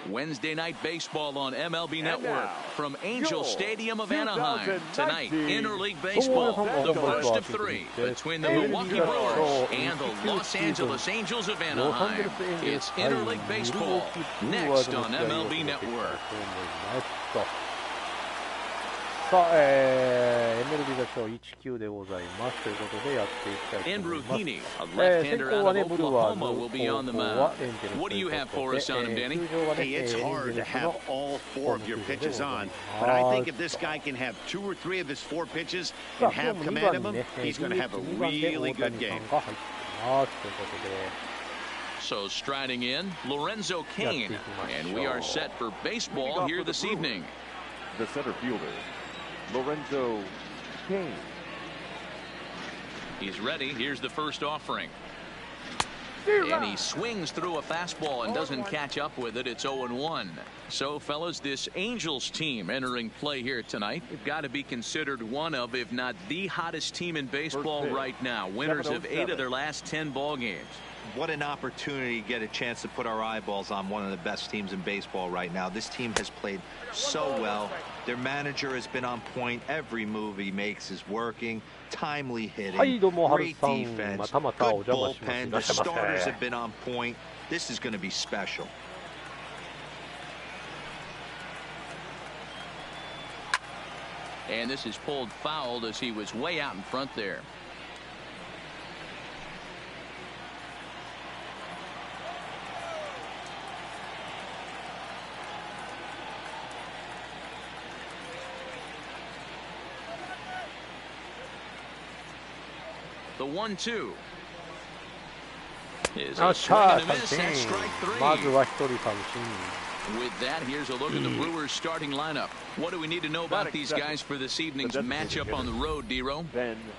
Wednesday night baseball on MLB Network from Angel Stadium of Anaheim. Tonight, interleague baseball, the first of three between the Milwaukee Brewers and the Los Angeles Angels of Anaheim. It's interleague baseball next on MLB Network. さあ、MLB 座長1球でございますということでやっていきたいと思います。先行はね、ブルワーズ、後攻はエンジェルスということで、通常はね、エンジェルスのフォームでございます。さあ、今日2番にね、DH2 番で大谷さんが入っていますということで。So striding in, Lorenzo Cain, and we are set for baseball here this evening. The center fielder, Lorenzo Cain. He's ready. Here's the first offering. And he swings through a fastball and doesn't catch up with it. It's 0-1. So, fellas, this Angels team entering play here tonight, they've got to be considered one of, if not the hottest team in baseball right now. Winners of 8 of their last 10 ball games. What an opportunity to get a chance to put our eyeballs on one of the best teams in baseball right now. This team has played so well. Their manager has been on point. Every move he makes is working. Timely hitting, great defense, good bullpen. The starters have been on point. This is going to be special. And this is pulled fouled as he was way out in front there. The 1-2 is a swing and a miss. That's strike 3. With that, here's a look at the Brewers starting lineup. What do we need to know about these guys for this evening's matchup on the road, D-Ro?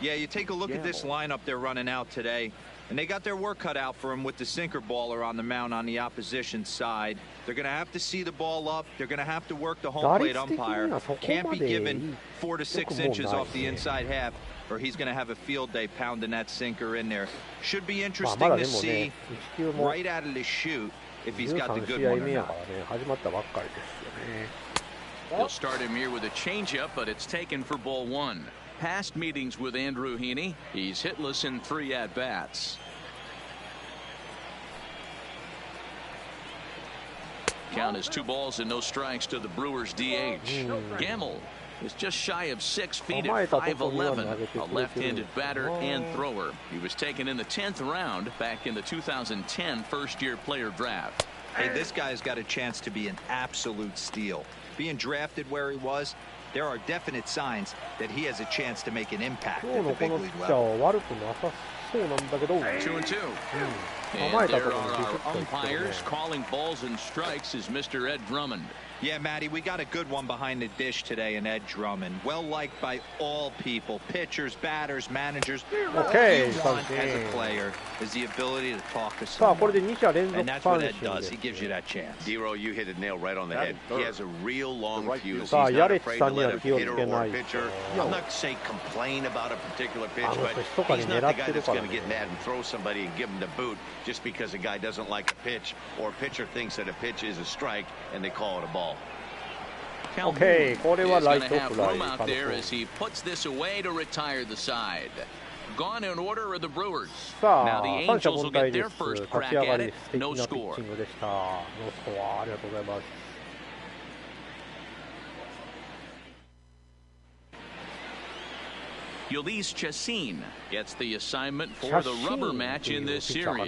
Yeah, you take a look at this lineup they're running out today, and they got their work cut out for them with the sinker baller on the mound on the opposition side. They're going to have to see the ball up. They're going to have to work the home plate umpire. Can't be given 4 to 6 inches off the inside half, or he's going to have a field day pounding that sinker in there. Should be interesting to see right out of the chute if he's got the good one or not. He'll start him here with a changeup, but it's taken for ball 1. Past meetings with Andrew Heaney, he's hitless in 3 at-bats. Count is 2 balls and no strikes to the Brewers DH. Gamble is just shy of 6 feet at 5'11", a left-handed batter and thrower. He was taken in the 10th round back in the 2010 first-year player draft. Hey, this guy's got a chance to be an absolute steal. Being drafted where he was, there are definite signs that he has a chance to make an impact at the big league level. 2-2. And there are our umpires calling balls and strikes is Mr. Ed Drummond. Yeah, Matty, we got a good one behind the dish today in Ed Drummond. Well liked by all people, pitchers, batters, managers. Okay, all you want as a player is the ability to talk to someone. And that's what Ed does. He gives you that chance. D-Ro, you hit the nail right on the head. He has a real long fuse. He's not afraid to let a hitter or a pitcher. I'm not saying complain about a particular pitch, but he's not the guy that's going to get mad and throw somebody and give him the boot just because a guy doesn't like a pitch or a pitcher thinks that a pitch is a strike and they call it a ball. Okay, これはライトフライ。 out there as he puts this away to retire the side. Gone in order are the Brewers. Now the Angels will get their first crack at it. No score. Yulise Chassin gets the assignment for the rubber match in this series.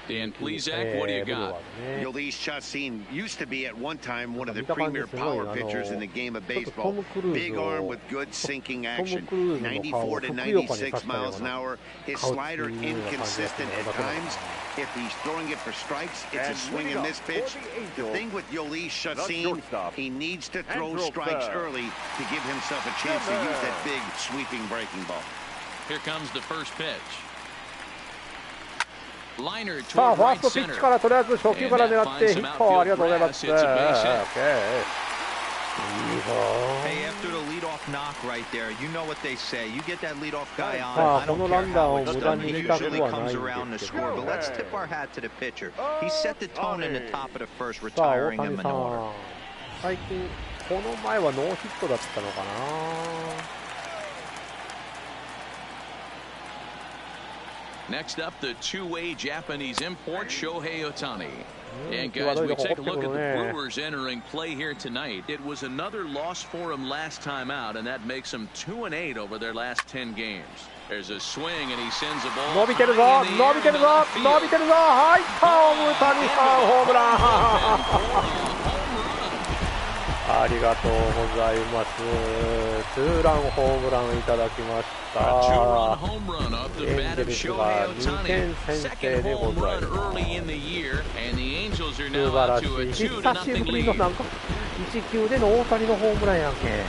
Dan Plesac, what do you got? Yulise Chassin used to be at one time one of the premier power pitchers in the game of baseball. Big arm with good sinking action. 94 to 96 miles an hour. His slider inconsistent at times. If he's throwing it for strikes, it's a swing and miss pitch. The thing with Yulise Chassin, he needs to throw strikes early to give himself a chance to use that big sweeping breaking ball. Here comes the first pitch. Liner さあ、 toward ファース right トピッチ center. からとりあえず初球から狙ってヒット、ありがとうございます。Hey, after the leadoff knock right there, you know what they say. You get that leadoff guy on. I don't care how much time he usually comes around to score. But let's tip our hat to the pitcher. He set the tone in the top of the first, retiring him in order. 最近この前はノーヒットだったのかな。Next up, the two-way Japanese import, Shohei Ohtani. And guys, we take a look at the Brewers entering play here tonight. It was another loss for them last time out, and that makes them 2-8 over their last 10 games. There's a swing, and he sends a ball. 伸びてるぞ、伸びてるぞ、伸びてるぞ。入った、大谷さんホームラン。ありがとうございます。ツーランホームランいただきました。エンゼルスが2点先制でございます。素晴らしい。久しぶりのなんか1球での大谷のホームランやんけ。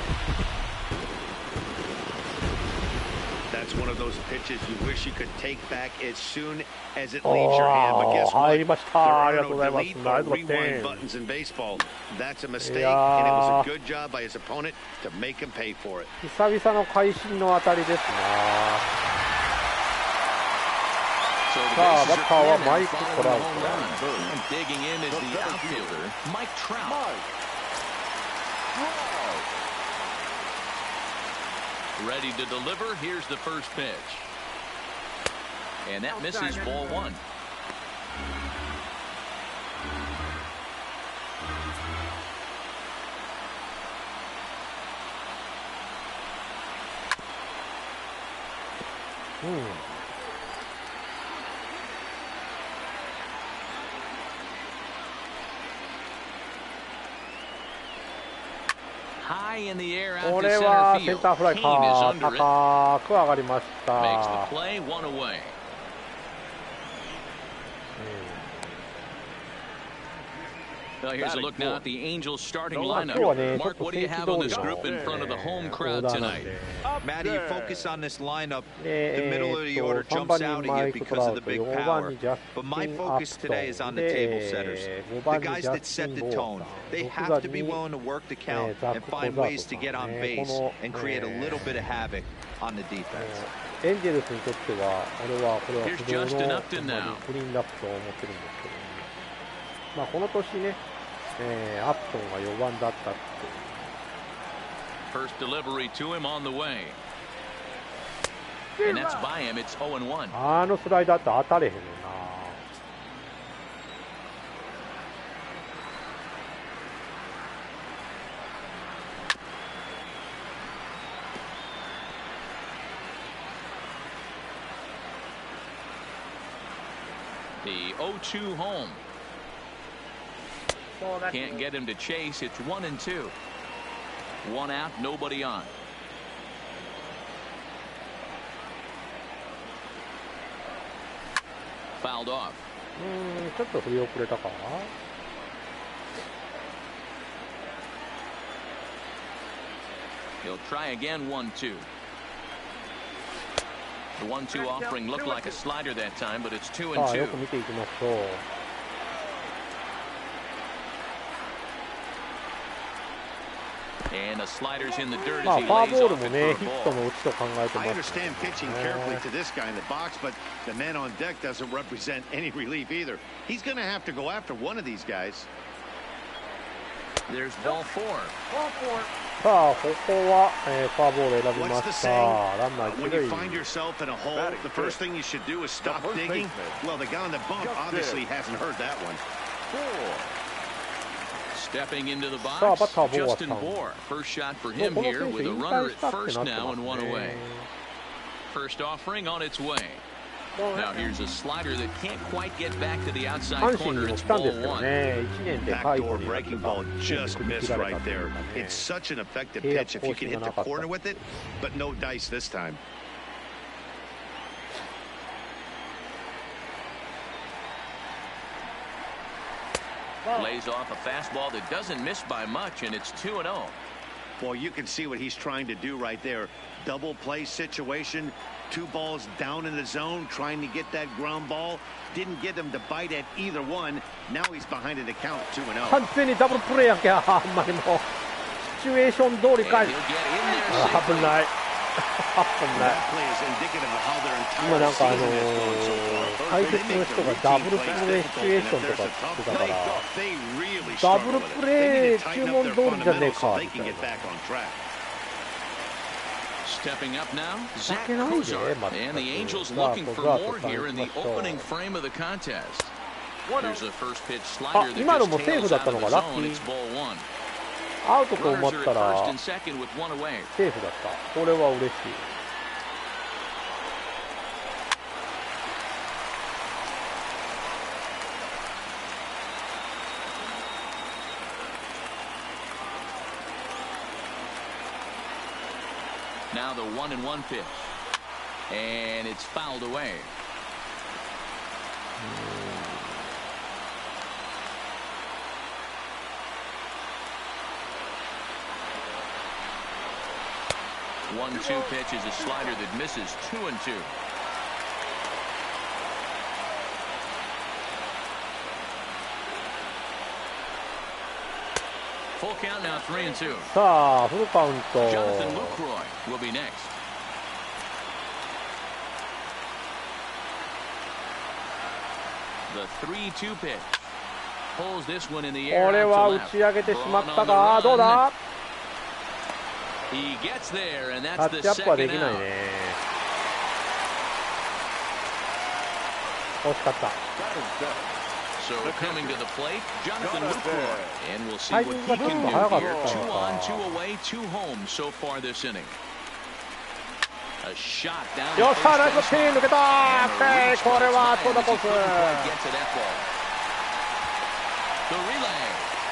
That's one of those pitches you wish you could take back as soon as it leaves your hand. But guess what? There are no delete or rewind buttons in baseball. That's a mistake, and it was a good job by his opponent to make him pay for it. 久々の会心の当たりですな。さあ、バッターはマイク・トラウト。Ready to deliver. Here's the first pitch. And that misses ball one. High in the air out to これ center はセン field. ターフライ Kane か。 is under it. 高く上がりました。 Makes the play, one away. Well, here's a look now at the Angels starting lineup. Mark, what do you have on this group in front of the home crowd tonight? Matty, you focus on this lineup. The middle of the order jumps out at you because of the big power. But my focus today is on the table setters. The guys that set the tone. They have to be willing to work the count and find ways to get on base and create a little bit of havoc on the defense. エンジェルスにとっては、これは不動のクリーンナップと思ってるんですけど、まあこの年ね、アットンが4番だったって。First delivery to him on the way. And that's by him. It's 0-1. あのスライダーって当たれへんねんな。The 0-2 home. Can't get him to chase. It's 1-2. One out, nobody on. Fouled off. ちょっと振り遅れたかな。He'll try again, 1-2. The 1-2 offering looked like a slider that time, but it's 2-2. さあ、よく見ていきましょう。And the sliders in the dirt まあ as he フォア lays ボール off も it ね、 for a ヒッ ball. トの打ちと考えてま I す。 understand pitching carefully to this guy in the box, but the man on deck doesn't represent any relief either. He's going to have to go after one of these guys. There's ball four. さあ、ここは、フォアボール選びま What's the した。 saying? ランナー When 一塁。 you find yourself in a hole, the first thing you should do is stop digging. Well, the guy on the bump obviously hasn't heard that one. Stepping into the さあ、バッ box, ターボー Justin は Bohr. First shot for もう him この here 選手 with a 引 runner 退 at したって first なって now ま and す one ね。 away. First offering on its way. Now here's a slider that can't quite get back to the 阪 outside 神に corner. も It's 来たんです ball けど one. ね、1年で解雇 Backdoor になって breaking た ball just missed right there. It's such an effective pitch if you can hit the corner with it, but no dice this time. Lays off a fastball that doesn't miss by much, and it's 2-0. Well, you can see what he's trying to do right there. Double play situation, 2 balls down in the zone, trying to get that ground ball. Didn't get him to bite at either one. Now he's behind in the count, 2-0. 完全にダブルプレーやんけ、ほんまにもう。チュエーション通りかい。危ない。今なんか解説の人がダブルプレーシチュエーションとかって言ってたから、ダブルプレー注文通りじゃねえかみたいな。Stepping up now, Zach Kozar, and the Angels looking for more here in the opening frame of the contest. There's a first pitch slider that just tails out of the zone. It's ball one. アウトと思ったら Runners are at first and second with one away. セーフだった。これは嬉しい。Now the 1-1 pitch, and it's fouled away. One-two pitch is a slider that misses 2-2. Full count now, 3-2. さあフルカウント。 Jonathan Lucroy will be next. The 3-2 pitch pulls this one in the air. これは打ち上げてしまったか。どうだ。He gets there, and タ that's ッ the チアップはで second きない out. ね。惜しかった。So coming to the plate, Jonathan Lucroy, and we'll see タイ what ミン he グがちょっ can と do 早かっ here. た 2 on, の 2 か。 away, 2 home so far this inning. A shot down. よっしゃ、ナイスピン抜けたー。これは長打コース。 The relay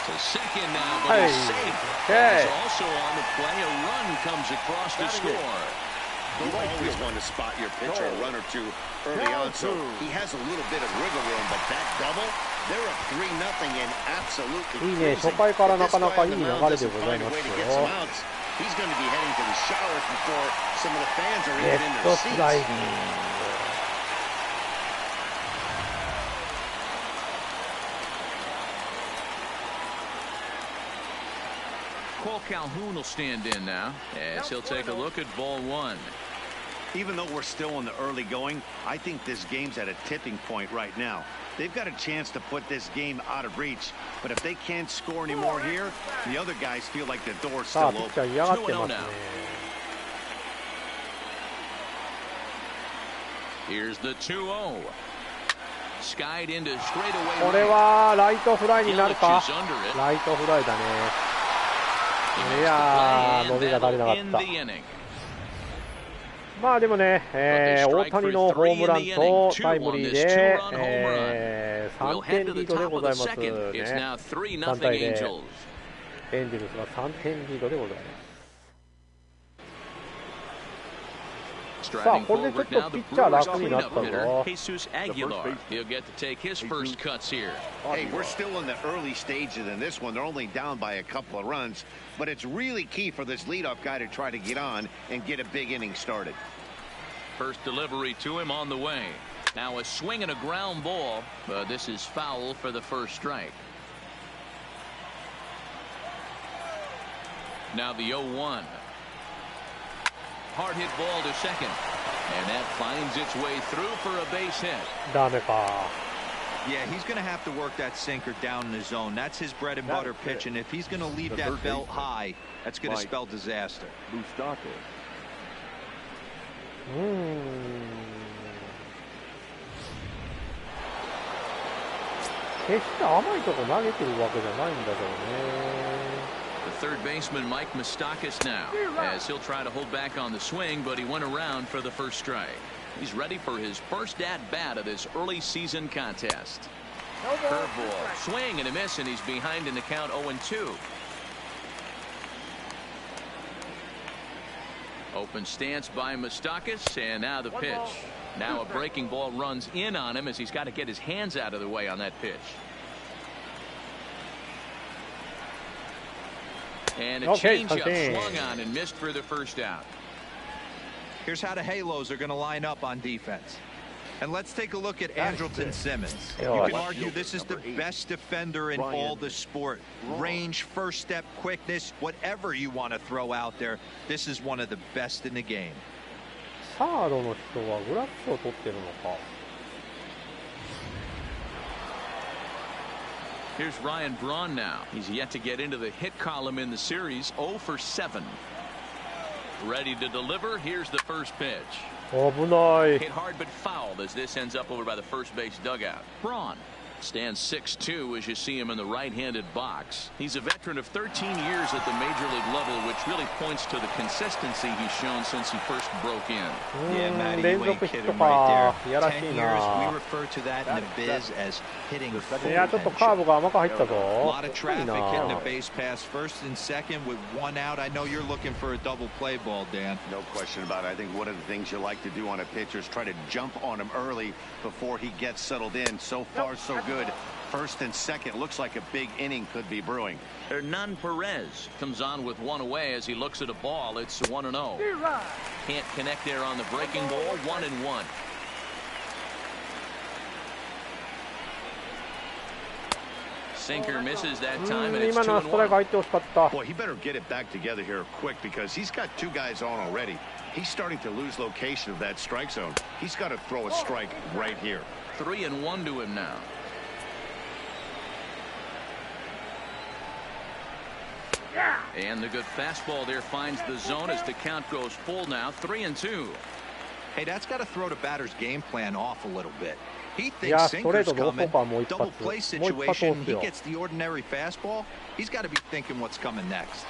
to second now, but Hey. he's safe. Okay. He's also on the play. A run comes across to score. You always want to spot your pitcher a run or two early on, so he has a little bit of wiggle room, but that double, they're up 3-0 and absolutely いいね、初回からなかなかいい流れでございますよ。 He's going to be heading to the showers before some of the fans are レ even in ッ their ドスライディ seats. ング。Cole Calhoun will stand in now as he'll take a look at ball one. Even though we're still in the early going, I think this game's at a tipping point right now. They've got a chance to put this game out of reach, but if they can't score anymore here, the other guys feel like the door's さあ still ピッチャ open. ー嫌がってますね。 Here's the 2-0. Skied into straightaway. これはライトフライになるか。 Yelich is under it. ライトフライだね。 He い makes the や play, ー、伸 and びが足りなか that'll っ end た。 the inning. まあでもね、大谷のホームランとタイムリーで、3点リードでございますね。3対0。エンゼルスが3点リードでございます。さあ、これでちょっとピッチャー楽になったぞ。 Jesus Aguilar. He'll get to take his first cuts here. Hey, we're still in the early stages in this one. They're only down by a couple of runs, but it's really key for this leadoff guy to try to get on and get a big inning started. First delivery to him on the way. Now a swing and a ground ball, but this is foul for the first strike. Now the 0-1. Hard hit ball to second, and that finds its way through for a base hit. ダメか。 Yeah, he's going to have to work that sinker down in the zone. That's his bread and butter pitch, and if he's going to leave that belt high, that's going to spell disaster. 決して甘いとこ投げてるわけじゃないんだけどね。 The third baseman, Mike Moustakas, now, as he'll try to hold back on the swing, but he went around for the first strike. He's ready for his first at-bat of this early season contest. Curveball, swing and a miss, and he's behind in the count 0-2. Open stance by Moustakas, and now the pitch. Now a breaking ball runs in on him as he's got to get his hands out of the way on that pitch. And a changeup swung on and missed for the first out. Here's how the Halos are going to line up on defense. And let's take a look at Andrelton Simmons. You can argue this is the best defender in all the sport. Range, first step, quickness, whatever you want to throw out there, this is one of the best in the game. サードの人はグラッツを取ってるのか。Here's Ryan Braun now. He's yet to get into the hit column in the series. 0 for 7. Ready to deliver. Here's the first pitch. 危ない。 Hit hard but fouled as this ends up over by the first base dugout. Braun stands 6'2" as you see him in the right-handed box. He's a veteran of 13 years at the major league level, which really points to the consistency he's shown since he first broke in. Yeah, Matty, you ain't kidding right there. 10 years, we refer to that in the biz as hitting full いや、ちょっとカーブが甘く入ったぞ。 A lot of traffic hitting the base pass first and second with 1 out. I know you're looking for a double play ball, Dan. No question about it. I think one of the things you like to do on a pitcher is try to jump on him early before he gets settled in. So far, so good. First and second, looks like a big inning could be brewing. Hernan Perez comes on with 1 away as he looks at a ball. It's 1-0. Can't connect there on the breaking ball. 1-1. Sinker misses that time, and it's 2-1. Boy, he better get it back together here quick because he's got 2 guys on already. He's starting to lose location of that strike zone. He's got to throw a strike right here. 3-1 to him now. And the good fastball there finds the zone as the count goes full now. 3-2. Hey, that's got to throw the batter's game plan off a little bit. He thinks sinker's coming. Double play situation. He gets the ordinary fastball. He's got to be thinking what's coming next.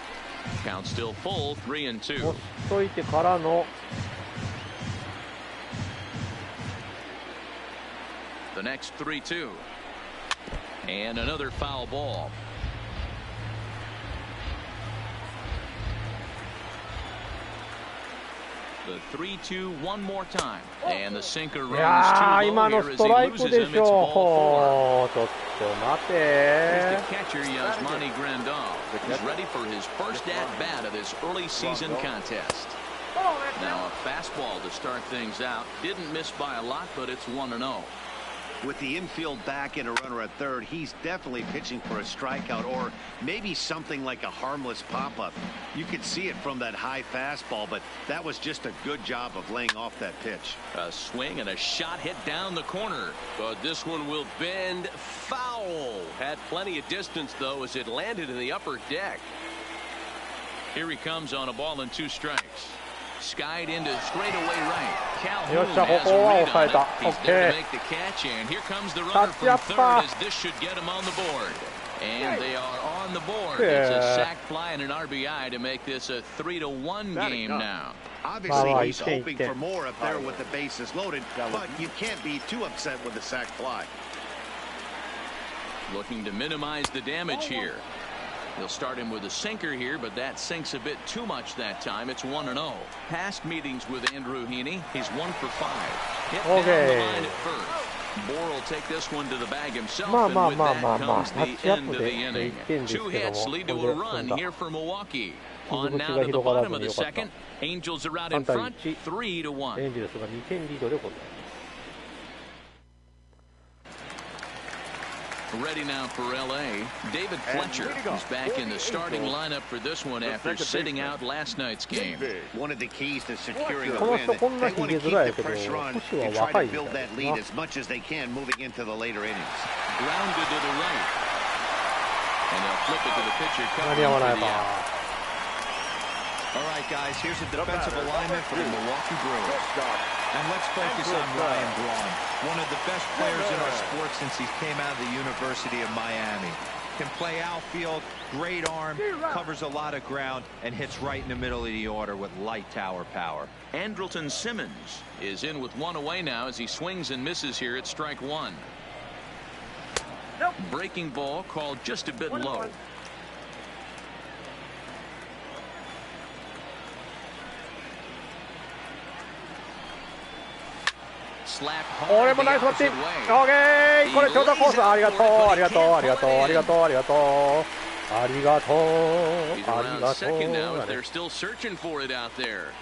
Count still full. 3-2. といてからの The next 3-2. And another foul ball. The 3-2 one more time. And the sinker runs too low here as he loses him. It's ball 4. ちょっと待て。 Here's the catcher, Yasmani Grandal. He's ready for his first at-bat of this early season contest. Now a fastball to start things out. Didn't miss by a lot, but it's 1-0. With the infield back and a runner at third, he's definitely pitching for a strikeout or maybe something like a harmless pop-up. You could see it from that high fastball, but that was just a good job of laying off that pitch. A swing and a shot hit down the corner, but this one will bend foul. Had plenty of distance, though, as it landed in the upper deck. Here he comes on a ball and 2 strikes. Skied into straightaway right. Calhoun has a read on it. He's there to make the catch, and here comes the runner from third as this should get him on the board. And they are on the board. It's a sac fly and an RBI to make this a 3-1 game now. Obviously, he's hoping for more up there with the bases loaded, but you can't be too upset with the sac fly. Looking to minimize the damage here. He'll start him with a sinker here, but that sinks a bit too much that time. It's 1-0. Past meetings with Andrew Heaney, he's 1 for 5. Hit down the line at first. Bohr will take this one to the bag himself, and with that comes the end of the inning. 2 hits lead to a run here for Milwaukee. On now to the bottom of the second. Angels are out in front, 3-1. エンジェルスが2点リードでございます。 Ready now for L.A. David Fletcher is back in the starting lineup for this one after sitting out last night's game. One of the keys to securing a win, they want to keep the pressure on and try to build that lead as much as they can moving into the later innings. Grounded to the right. And they'll flip it to the pitcher covering for the out. All right, guys, here's a defensive alignment for the Milwaukee Brewers. And let's focus on Ryan Braun, one of the best players in our sport since he came out of the University of Miami. Can play outfield, great arm, covers a lot of ground, and hits right in the middle of the order with light tower power. Andrelton Simmons is in with 1 away now as he swings and misses here at strike 1. Breaking ball called just a bit low. Slap hard. 俺もナイスバッティング。オーケー。これちょうどコース。ありがとう。ありがとう。ありがとう。ありがとう。ありがとう。ありがとう。ありがとう。Second now, if they're still searching for it out there.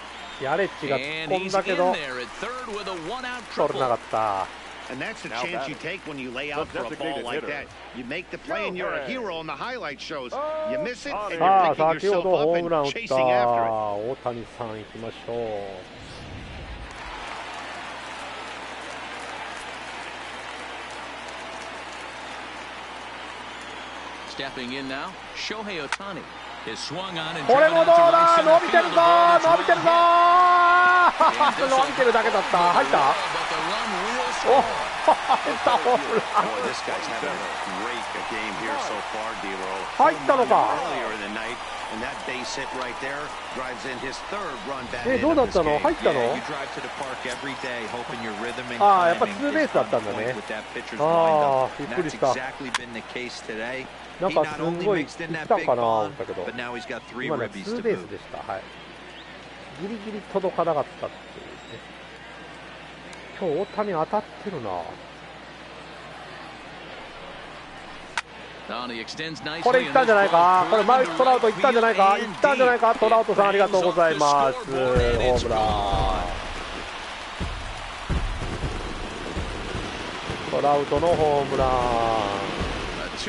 ヤレッジが突っ込んだけど取れなかった。And that's the chance you take when you lay out for a ball like that. You make the play and you're a hero on the highlight shows. You miss it and you're picking yourself up and chasing after it. 大谷さん行きましょう。Stepping in now, Shohei Ohtani is swung on and これもどうだ、伸びてるぞ、伸びてるぞ伸びてるだけだった。入った。お、入ったホームラン。入ったのか。どうだったの？入ったの？ああ、やっぱツーベースだったんだね。ああ、びっくりした。なんかすんごい来たかなと思ったけど、今ねツーベースでした。はい。ギリギリ届かなかったっていうね。今日大谷当たってるな。これいったんじゃないか。これマイク・トラウトいったんじゃないか。いったんじゃないか。トラウトさんありがとうございます。ホームラン。トラウトのホームラン。い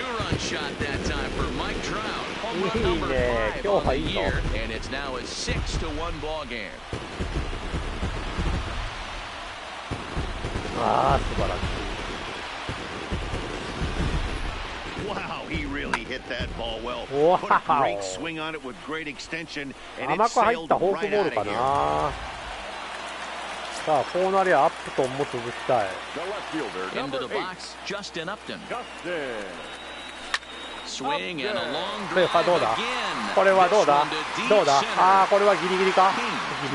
いね。今日はいいの。ああ、素晴らしい。Wow, he really hit that ball well. Put a great swing on it with great extension, and it sailed right out of here. さあ、こうなりゃアップトンも続きたい。Into the box, Justin Upton. Swing and a long これ drive はどうだ。 again. これはどうだ。 This one to どう deep だ。 center. ああ、これはギリギリか。 ギ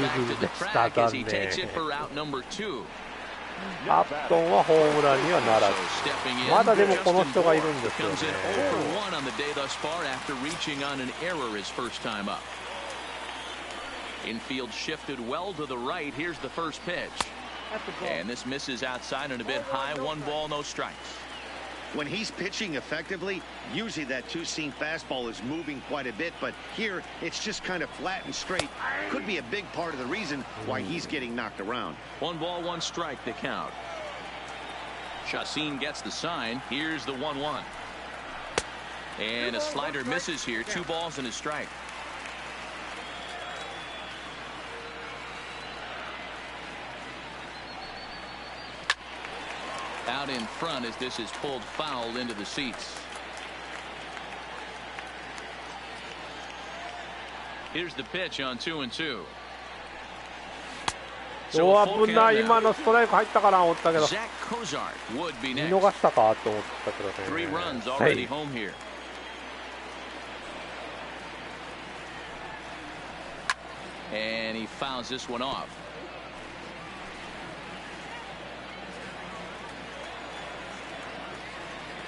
リ Back ギ to リ the でした。 track as he 残 takes 念。 it for route number 2. アップトンはホームランにはならず。 Stepping in, まだでもこの Justin 人がいる Bour んですよ comes in ね。 0 for 1 on the day thus far after reaching on an error his first time up. Infield shifted well to the right. Here's the first pitch. And this misses outside and a bit high. 1 ball, no strikes. When he's pitching effectively, usually that two-seam fastball is moving quite a bit, but here it's just kind of flat and straight. Could be a big part of the reason why he's getting knocked around. 1 ball, 1 strike, the count. Chacin gets the sign. Here's the 1-1. And a slider misses here. 2 balls and a strike. Out in front as this is pulled foul into the seats. Here's the pitch on 2-2. お、危ない。今のストライク入ったかな思ったけど、 Zach Cozart would be 見 next. 逃したかと思ったけどね。 3 runs は already い。 home here. And he fouls this one off.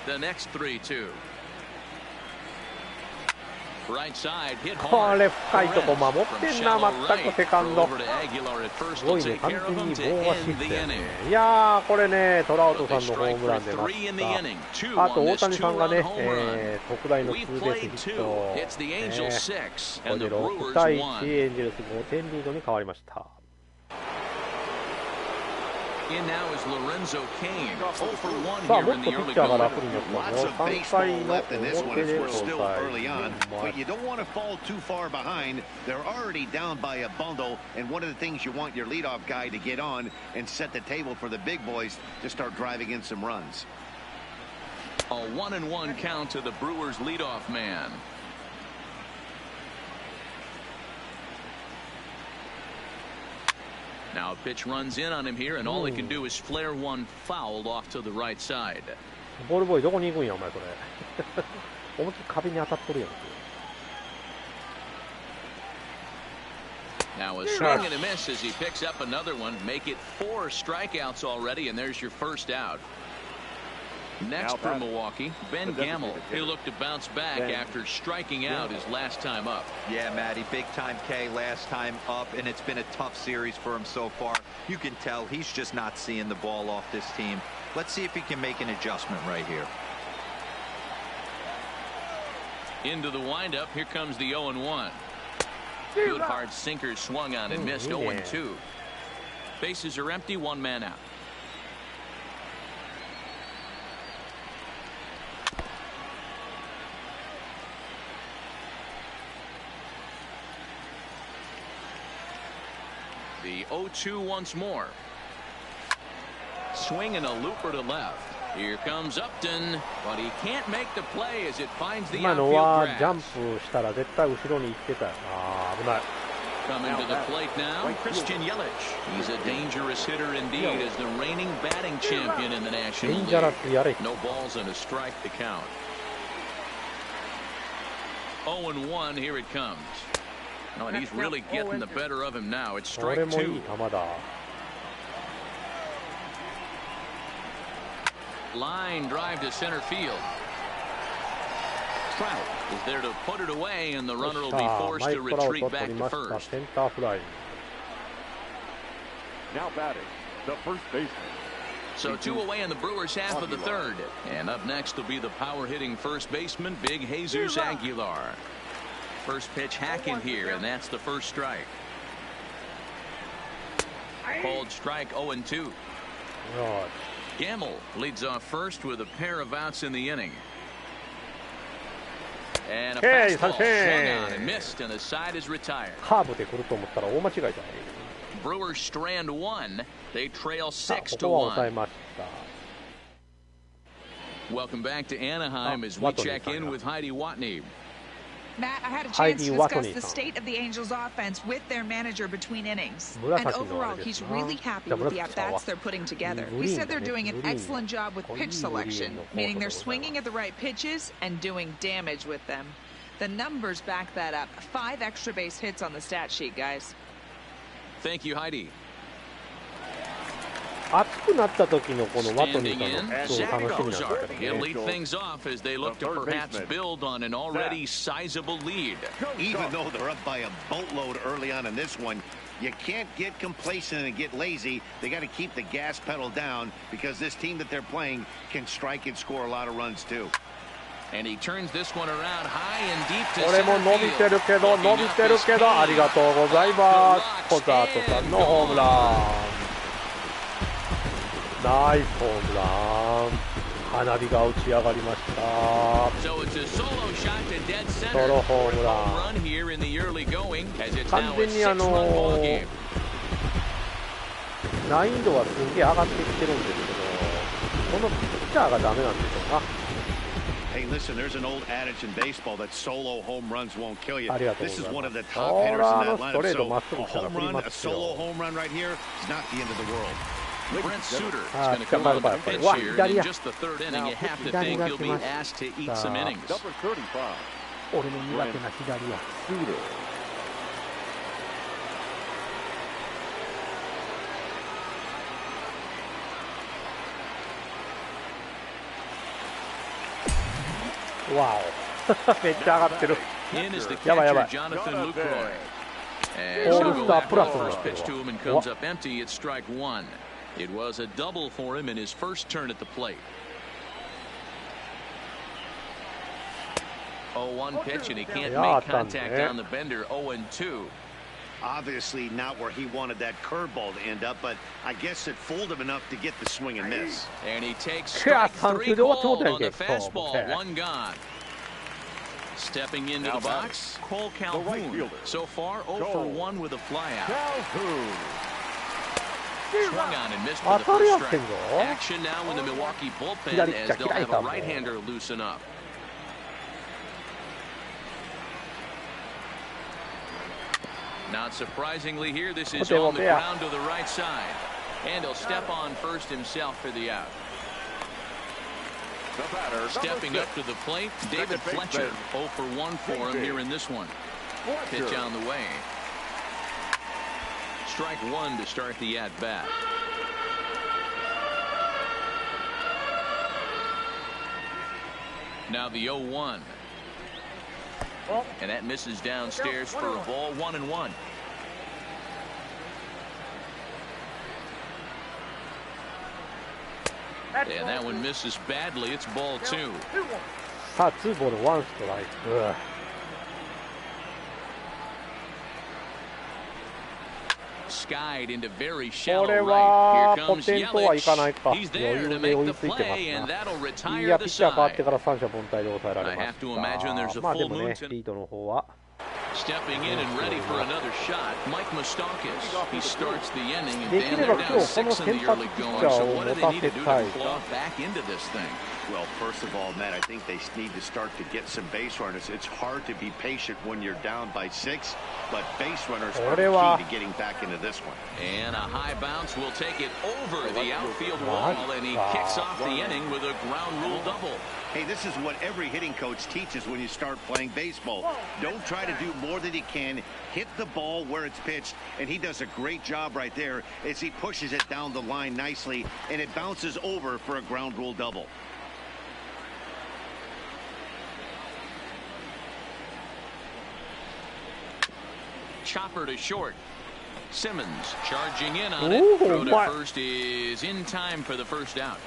The next 3-2. Right side hit こ hard. れ深いとこ守ってんな。 From 全く shallow セカン right. ド。 Over to Aguilar at first すご to いね。 take 完 care 全 of に him to 棒が end シフ the トやね。 inning. いやー、これね、トラウト But さ they んのホー strike ムラ for ン出ま 3 in the し inning. 2た。あと on 大 this 谷さんが 2-run ね、 home run. 特大のツ We've ーベース played ヒッ 2. トを、 It's the ね、 Angels 6これ and で the 6 Brewers 対 1. 1、エンジェルス5点リードに変わりました。In now is Lorenzo Cain. 0 for 1さあ、 here もっ in と the ピッ early チャーが going. 楽になったの。 Lots of 3 baseball 回の left in this one 表 as で we're 交 still 代。 early on, but you don't want to fall too far behind. They're already down by a bundle, and one of the things you want your leadoff guy to get on and set the table for the big boys to start driving in some runs. A 1-1 count to the Brewers leadoff man. Now a pitch runs in on him here, and all he can do is flare one foul off to the right side. ボールボーイどこに行くんやお前それ。思いっきり壁に当たっとるやん。 Now a swing and a miss as he picks up another one. Make it 4 strikeouts already, and there's your first out. Next for Milwaukee, Ben Gamble. He'll look to bounce back after striking out his last time up. Yeah, Matty, big time K last time up, and it's been a tough series for him so far. You can tell he's just not seeing the ball off this team. Let's see if he can make an adjustment right here. Into the windup, here comes the 0-1. Good hard sinker swung on and missed. 0-2. Bases are empty. One man out. The 0-2 once more. Swinging a looper to left. Here comes Upton, but he can't make the play as it finds the outfield grass. ジャンプしたら絶対後ろに行ってたよ。危ない。Coming to the plate now, Christian Yelich. He's a dangerous hitter indeed as the reigning batting champion in the National League. No balls and a strike to count. 0-1, here it comes. Oh, and he's really getting the better of him now. It's strike 2. Line drive to center field. Trout is there to put it away, and the runner will be forced to retreat back to first. Now batting, the first baseman. So 2 away in the Brewers' half of the third. And up next will be the power-hitting first baseman, Big Jesus Aguilar. First pitch hacking here, and that's the first strike. Called strike 0-2. Gamble leads off first with a pair of outs in the inning. And a fastball swung on and missed, and the side is retired. Brewers strand 1. They trail 6-1. Welcome back to Anaheim as we check in with Heidi Watney. Matt, I had a chance to discuss the state of the Angels offense with their manager between innings. And overall, he's really happy with the at-bats they're putting together. He said they're doing an excellent job with pitch selection, meaning they're swinging at the right pitches and doing damage with them. The numbers back that up. 5 extra base hits on the stat sheet, guys. Thank you, Heidi. 熱くなった時のこのワトニーさんのそう楽しみなんだけど He'll lead things off as they look to perhaps build on an already sizable lead. Even though they're up by a boatload early on in this one, you can't get complacent and get lazy. They got to keep the gas pedal down because this team that they're playing can strike and score a lot of runs too. And he turns this one around high and deep to これも伸びてるけど伸びてるけどありがとうございますコザートさんのホームランナイスホームラン花火が打ち上がりましたソロホームラン完全に難易度はすげえ上がってきてるんですけどこのピッチャーがダメなんでしょうな Hey, listen, there's an old adage in baseball that solo home runs won't kill you. This is one of the top hitters in that lineup. So a home run, a solo home run right here is not the end of the world. Brent Suter is going to come out of the pitch here, and in just the third inning, you have to think he'll be asked to eat some innings. Number 35. 俺の苦手な左や Suter. Wow. めっちゃ上がってる In is the やばいやばい catcher, Jonathan Lucroy. As he'll go after the first pitch to him and comes up empty, it's strike 1. It was a double for him in his first turn at the plate. 0-1 pitch, and he can't make contact on the bender. 0-2. Obviously not where he wanted that curveball to end up, but I guess it fooled him enough to get the swing and miss. And he takes strike 3 called on the fastball. 1 gone. Stepping into the box, Cole Calhoun. So far, 0 for 1 with a flyout. Swung on and missed for the first strike. Action now in the Milwaukee bullpen as they'll have a right-hander loosen up. Not surprisingly here, this is on the ground to the right side. And he'll step on first himself for the out. Stepping up to the plate, David Fletcher. 0 for 1 for him here in this one. Pitch on the way. Strike 1 to start the at-bat. Now the 0-1. And that misses downstairs for a ball. 1-1. And that one misses badly. It's ball 2. さあ2ボール1ストライク skied into very こ shallow れ right. は Here ポ comes テンとはいかないか。 Yelich. He's 余 there 裕 to で make 追い the ついて play, ま and す that'll な。い retire や、 the ピッチャー変わっ side. てから三者凡退で抑えられ I ま have し to imagine there's た。 a まあで full も moon ね、 tonight. リードの方は Stepping in and ready for another shot, Mike Moustakas. He starts the inning, and でき Dan, れ they're ば down 今日この 6 in 先 the 発 early ピッチ going. ャー So を what 持 do they た need せ to do た to い。 claw back into this thing? Well, first of all, Matt, I think they need to start to get some base runners. It's hard to be patient when you're down by 6, but base runners are the key to getting back into this one. And a high bounce will take it over the outfield wall, and he kicks off the inning with a ground rule double. Hey, this is what every hitting coach teaches when you start playing baseball. Don't try to do more than you can. Hit the ball where it's pitched, and he does a great job right there as he pushes it down the line nicely, and it bounces over for a ground rule double. Chopper to short. Simmons charging in on it. Throw to first is in time for the first out.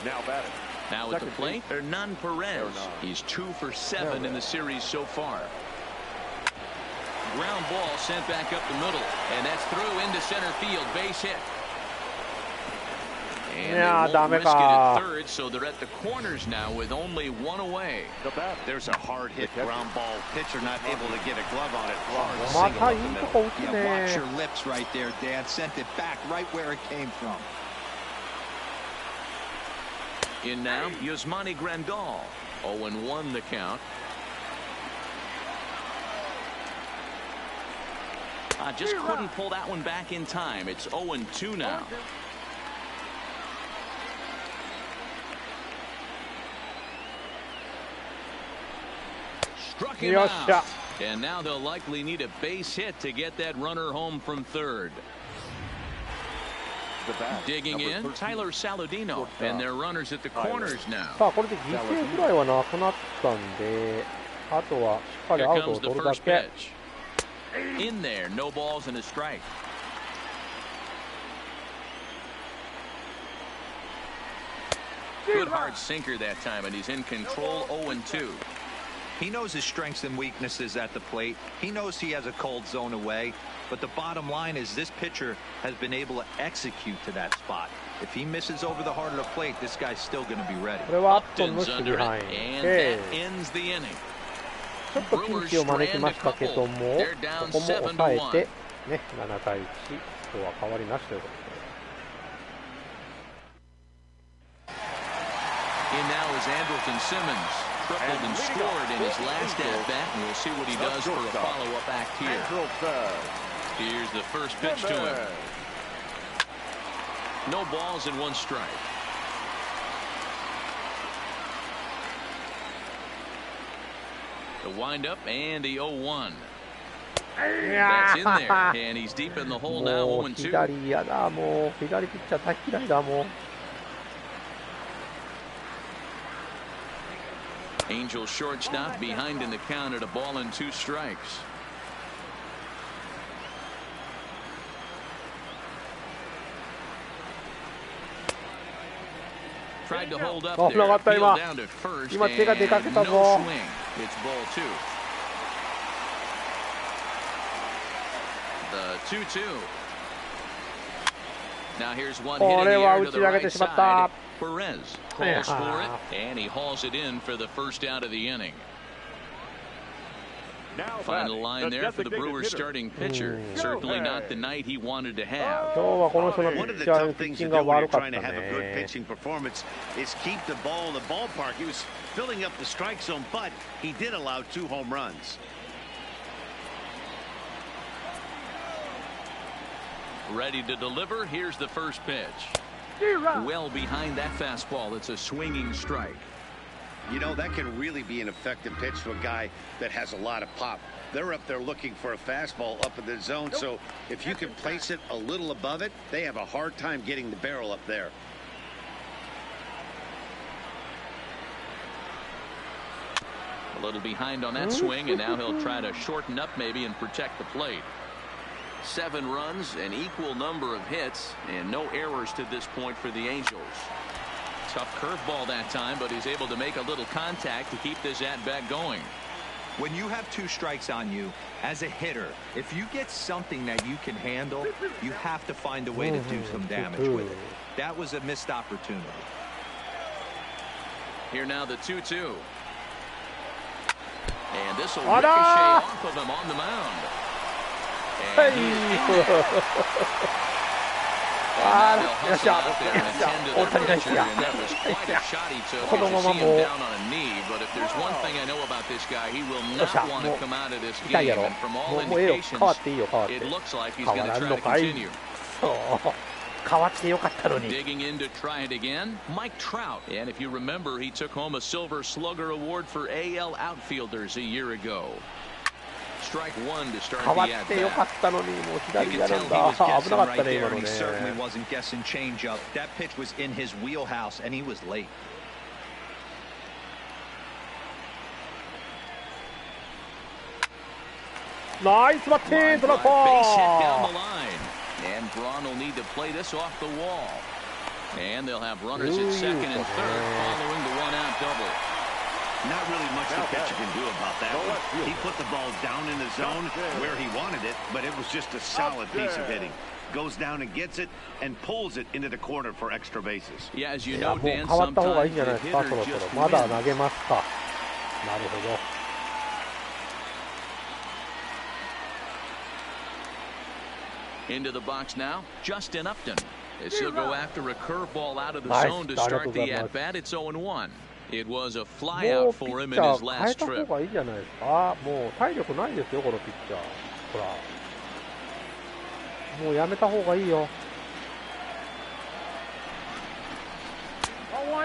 Now batting. Now at the plate, Hernan Perez. He's 2 for 7 in the series so far. Ground ball sent back up the middle, and that's through into center field. Base hit. And they won't risk it at third, so they're at the corners now with only 1 away. There's a hard hit ground ball. Pitcher not able to get a glove on it. Yeah, watch your lips right there, Dan. Sent it back right where it came from. In now, Yasmani Grandal. 0-1 the count. Just couldn't pull that one back in time. It's 0-2 now. Struck him out. And now they'll likely need a base hit to get that runner home from third. Digging in, Tyler Saladino, and their runners at the corners now. さあこれで犠牲フライはなくなったんで、あとはしっかりアウトを取るだけ。 In there, no balls and a strike. Good hard sinker that time, and he's in control. 0-2. He knows his strengths and weaknesses at the plate. He knows he has a cold zone away. But the bottom line is this pitcher has been able to execute to that spot. If he misses over the heart of the plate, this guy's still going to be ready. Upton's under it, and that ends the inning. ちょっとピンチを招きましたけども、ここも抑えて、ね、7対1、今日は変わりなしということで。In now is Andrelton Simmons. Tripled and scored in his last at-bat, and we'll see what he does for a follow-up act here. Here's the first pitch to him. No balls and 1 strike. The windup and the 0-1. That's in there, and he's deep in the hole now. 0-2. 左やだ、もう左ピッチャー大嫌いだもう。Angel shortstop behind in the count at a ball and 2 strikes. Tried to hold up there. Field down to first, and no swing. It's ball 2. The 2-2. Now here's one hit in the air to the right side. Perez calls for it, and he hauls it in for the first out of the inning. Final line there for the Brewers starting pitcher. Certainly not the night he wanted to have. One of the tough things to do when you're trying to have a good pitching performance is keep the ball in the ballpark. He was filling up the strike zone, but he did allow 2 home runs. Ready to deliver. Here's the first pitch. Well behind that fastball. It's a swinging strike. You know, that can really be an effective pitch to a guy that has a lot of pop. They're up there looking for a fastball up in the zone, so if you can place it a little above it, they have a hard time getting the barrel up there. A little behind on that swing, and now he'll try to shorten up maybe and protect the plate. 7 runs, an equal number of hits, and no errors to this point for the Angels. Tough curveball that time, but he's able to make a little contact to keep this at-bat going. When you have 2 strikes on you, as a hitter, if you get something that you can handle, you have to find a way to do some damage with it. That was a missed opportunity. Here now the 2-2. And this will ricochet off of him on the mound. And he isよっしゃ、大谷選手や。このままもう、よっしゃ、もう痛いやろ。もうええよ、変わっていいよ、変わって。変わらんのかい。そう。変わってよかったのに。Digging in to try it again, Mike Trout. And if you remember, he took home a Silver Slugger Award for AL outfielders a year ago. Strike 1 to start the at bat. 変わってよかったのに、もう左やるんだ。危なかったね、今のね。He certainly wasn't guessing changeup. That pitch was in his wheelhouse, and he was late. Nice batting to the ball. Base hit down the line. And Braun will need to play this off the wall. And they'll have runners at second and third following the one-out double. Not really much the pitcher can do about that one. He put the ball down in the zone where he wanted it, but it was just a solid piece of hitting. Goes down and gets it and pulls it into the corner for extra bases. Yeah, as you know, もう Dan, 変わった方がいいんじゃない sometimes で the すか、そろ hitter そろ。 just まだ wins. 投げますか。なるほど。Into the box now, Justin Upton. As he'll go after a curveball out of the zone to start the at-bat. It's 0-1. It was a flyout for him in his last trip. もうピッチャー変えた方がいいんじゃないですか。もう体力ないですよ、このピッチャー。ほら。もうやめた方がいいよ。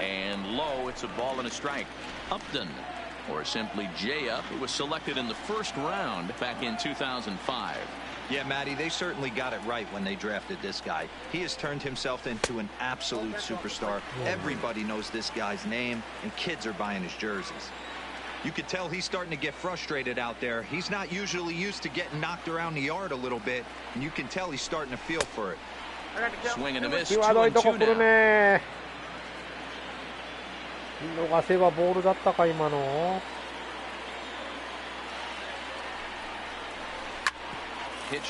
And low, it's a ball and a strike. Upton, or simply J Up, who was selected in the first round back in 2005. Yeah, Matty, they certainly got it right when they drafted this guy. He has turned himself into an absolute superstar. Everybody knows this guy's name, and kids are buying his jerseys. You could tell he's starting to get frustrated out there. He's not usually used to getting knocked around the yard a little bit, and you can tell he's starting to feel for it. Swing and a miss, 際どいとこ 2-2 来る now. ね。見逃せばボールだったか、今の。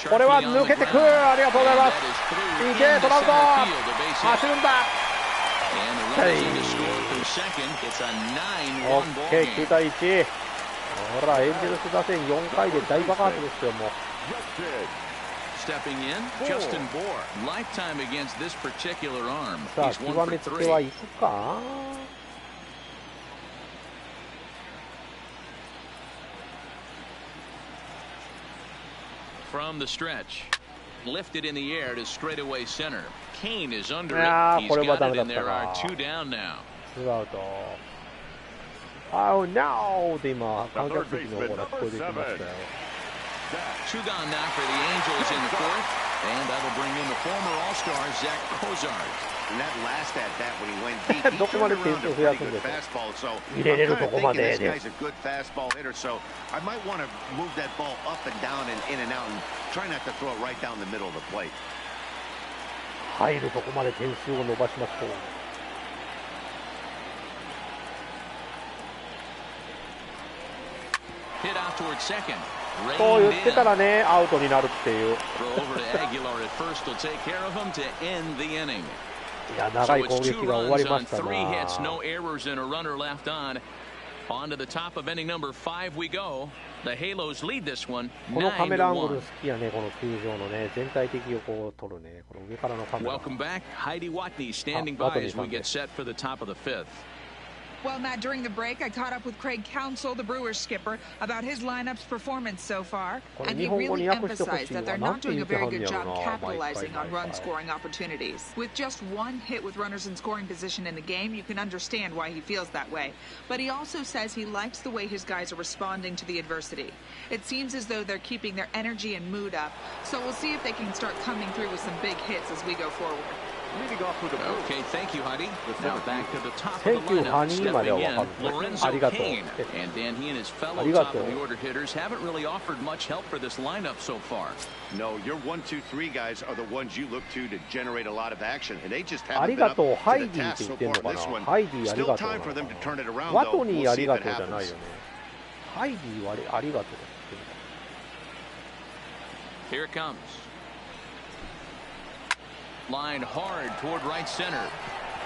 これは抜けてくる。ありがとうございます。いけ、トラウト。走るんだ。オッケー、9対1。ほら、エンジェルス打線4回で大爆発ですよ、もう。Stepping in, Justin Bohr. Lifetime against this particular arm. さあ、 He's 1 極 for めつけ 3. は行くか。From the stretch, lifted in the air to straightaway center. Kane is under it. He's got it, and there are 2 down now. ツーアウト。Oh no! で今、観客席の方が聞こえてきましたよ。2 gone now for the Angels in the 4th, and that'll bring in the former All-Star Zach Cozart. And that last at bat when he went deep, he どこま turned で点 around 数 a 増や pretty すんで good すか。 fastball. So 入れれ I'm る kind と of こま thinking で this で。 guy's a good fastball hitter. So I might want to move that ball up and down and in and out and try not to throw it right down the middle of the plate. 入るとこまで点数を伸ばしましょう。Hit out toward second. そう言ってたらね、アウトになるっていう。Throw over to Aguilar at first will take care of him to end the inning. いや、長い So 攻 it's 撃 2 が終わり runs ま on した 3 hits, な。 no errors, and a runner left on. On to the top of inning number 5 we go. The Halos lead this one このカメラアングル 9-1. 好きやね、この球場のね、全体的をこう撮るね、この上からのカメラ。 Welcome back. Heidi Watney standing by as we get set for the top of the 5th. Well, Matt, during the break, I caught up with Craig Counsell, the Brewers skipper, about his lineup's performance so far, and he really emphasized that they're not doing a very good job capitalizing on run-scoring opportunities. With just 1 hit with runners in scoring position in the game, you can understand why he feels that way. But he also says he likes the way his guys are responding to the adversity. It seems as though they're keeping their energy and mood up, so we'll see if they can start coming through with some big hits as we go forward. Okay, thank you, Heidi. Now back to the top of the lineup, stepping in, Lorenzo Kane. And Dan, he and his fellow top of the order hitters haven't really offered much help for this lineup so far. No, your 1, 2, 3 guys are the ones you look to generate a lot of action, and they just haven't been up to the task so far in this one. Still time for them to turn it around, though. We'll see if it happens. ハイリーはありがとう。Here it comes. Line hard toward right center.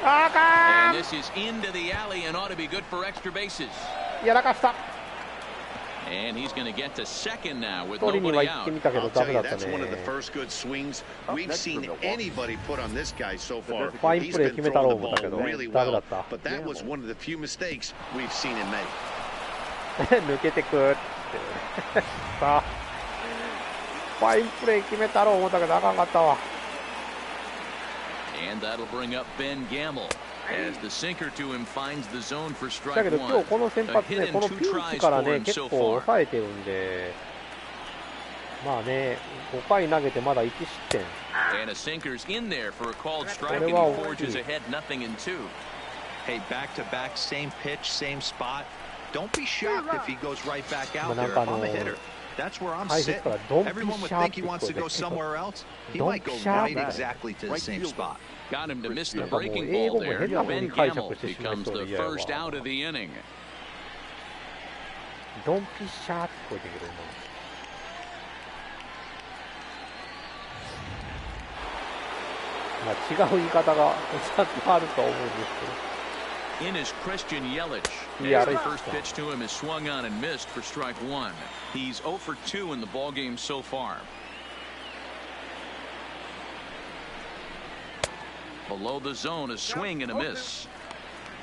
And this is into the alley and ought to be good for extra bases. やらかした。 And he's going to get to second now with 取りには nobody 行って out. みたけどダメだった That's one of the ね。 first good swings we've seen anybody put on this guy so far. ファイン He's プレー been 決めたろ throwing う the 思ったけ ball ど really ダメだ well, った but that was one of the few mistakes we've seen him make. 抜けてくってさあファインプレー決めたろう思ったけどあかんかったわ。 And that'll bring up Ben Gamble as the sinker to him finds the zone for だ strike けど今日 one. この先 A 発 hit ね and この two ピンチ tries から for ね him 結 so 構 far. 抑えてるんでまあね5回投げてまだ1失点。 And a sinker's in there for a called strike, こ and れは he 大きい。 forges ahead, nothing in two. Hey, back to back, same pitch, same spot. Don't be shocked if he goes right back out there. If I'm a hitter, that's where I'm sitting. Everyone would think he wants to go somewhere else. He might go right exactly to the same spot. Got him to miss the breaking ball there. Ben Gamble becomes the first out of the inning. ドンピシャーって聞こえてくる今。まあ違う言い方がちゃんとあるとは思うんですけど。 In is Christian Yelich. Yeah, As the right. first pitch to him is swung on and missed for strike one. He's 0 for 2 in the ballgame so far. Below the zone, a swing and a miss.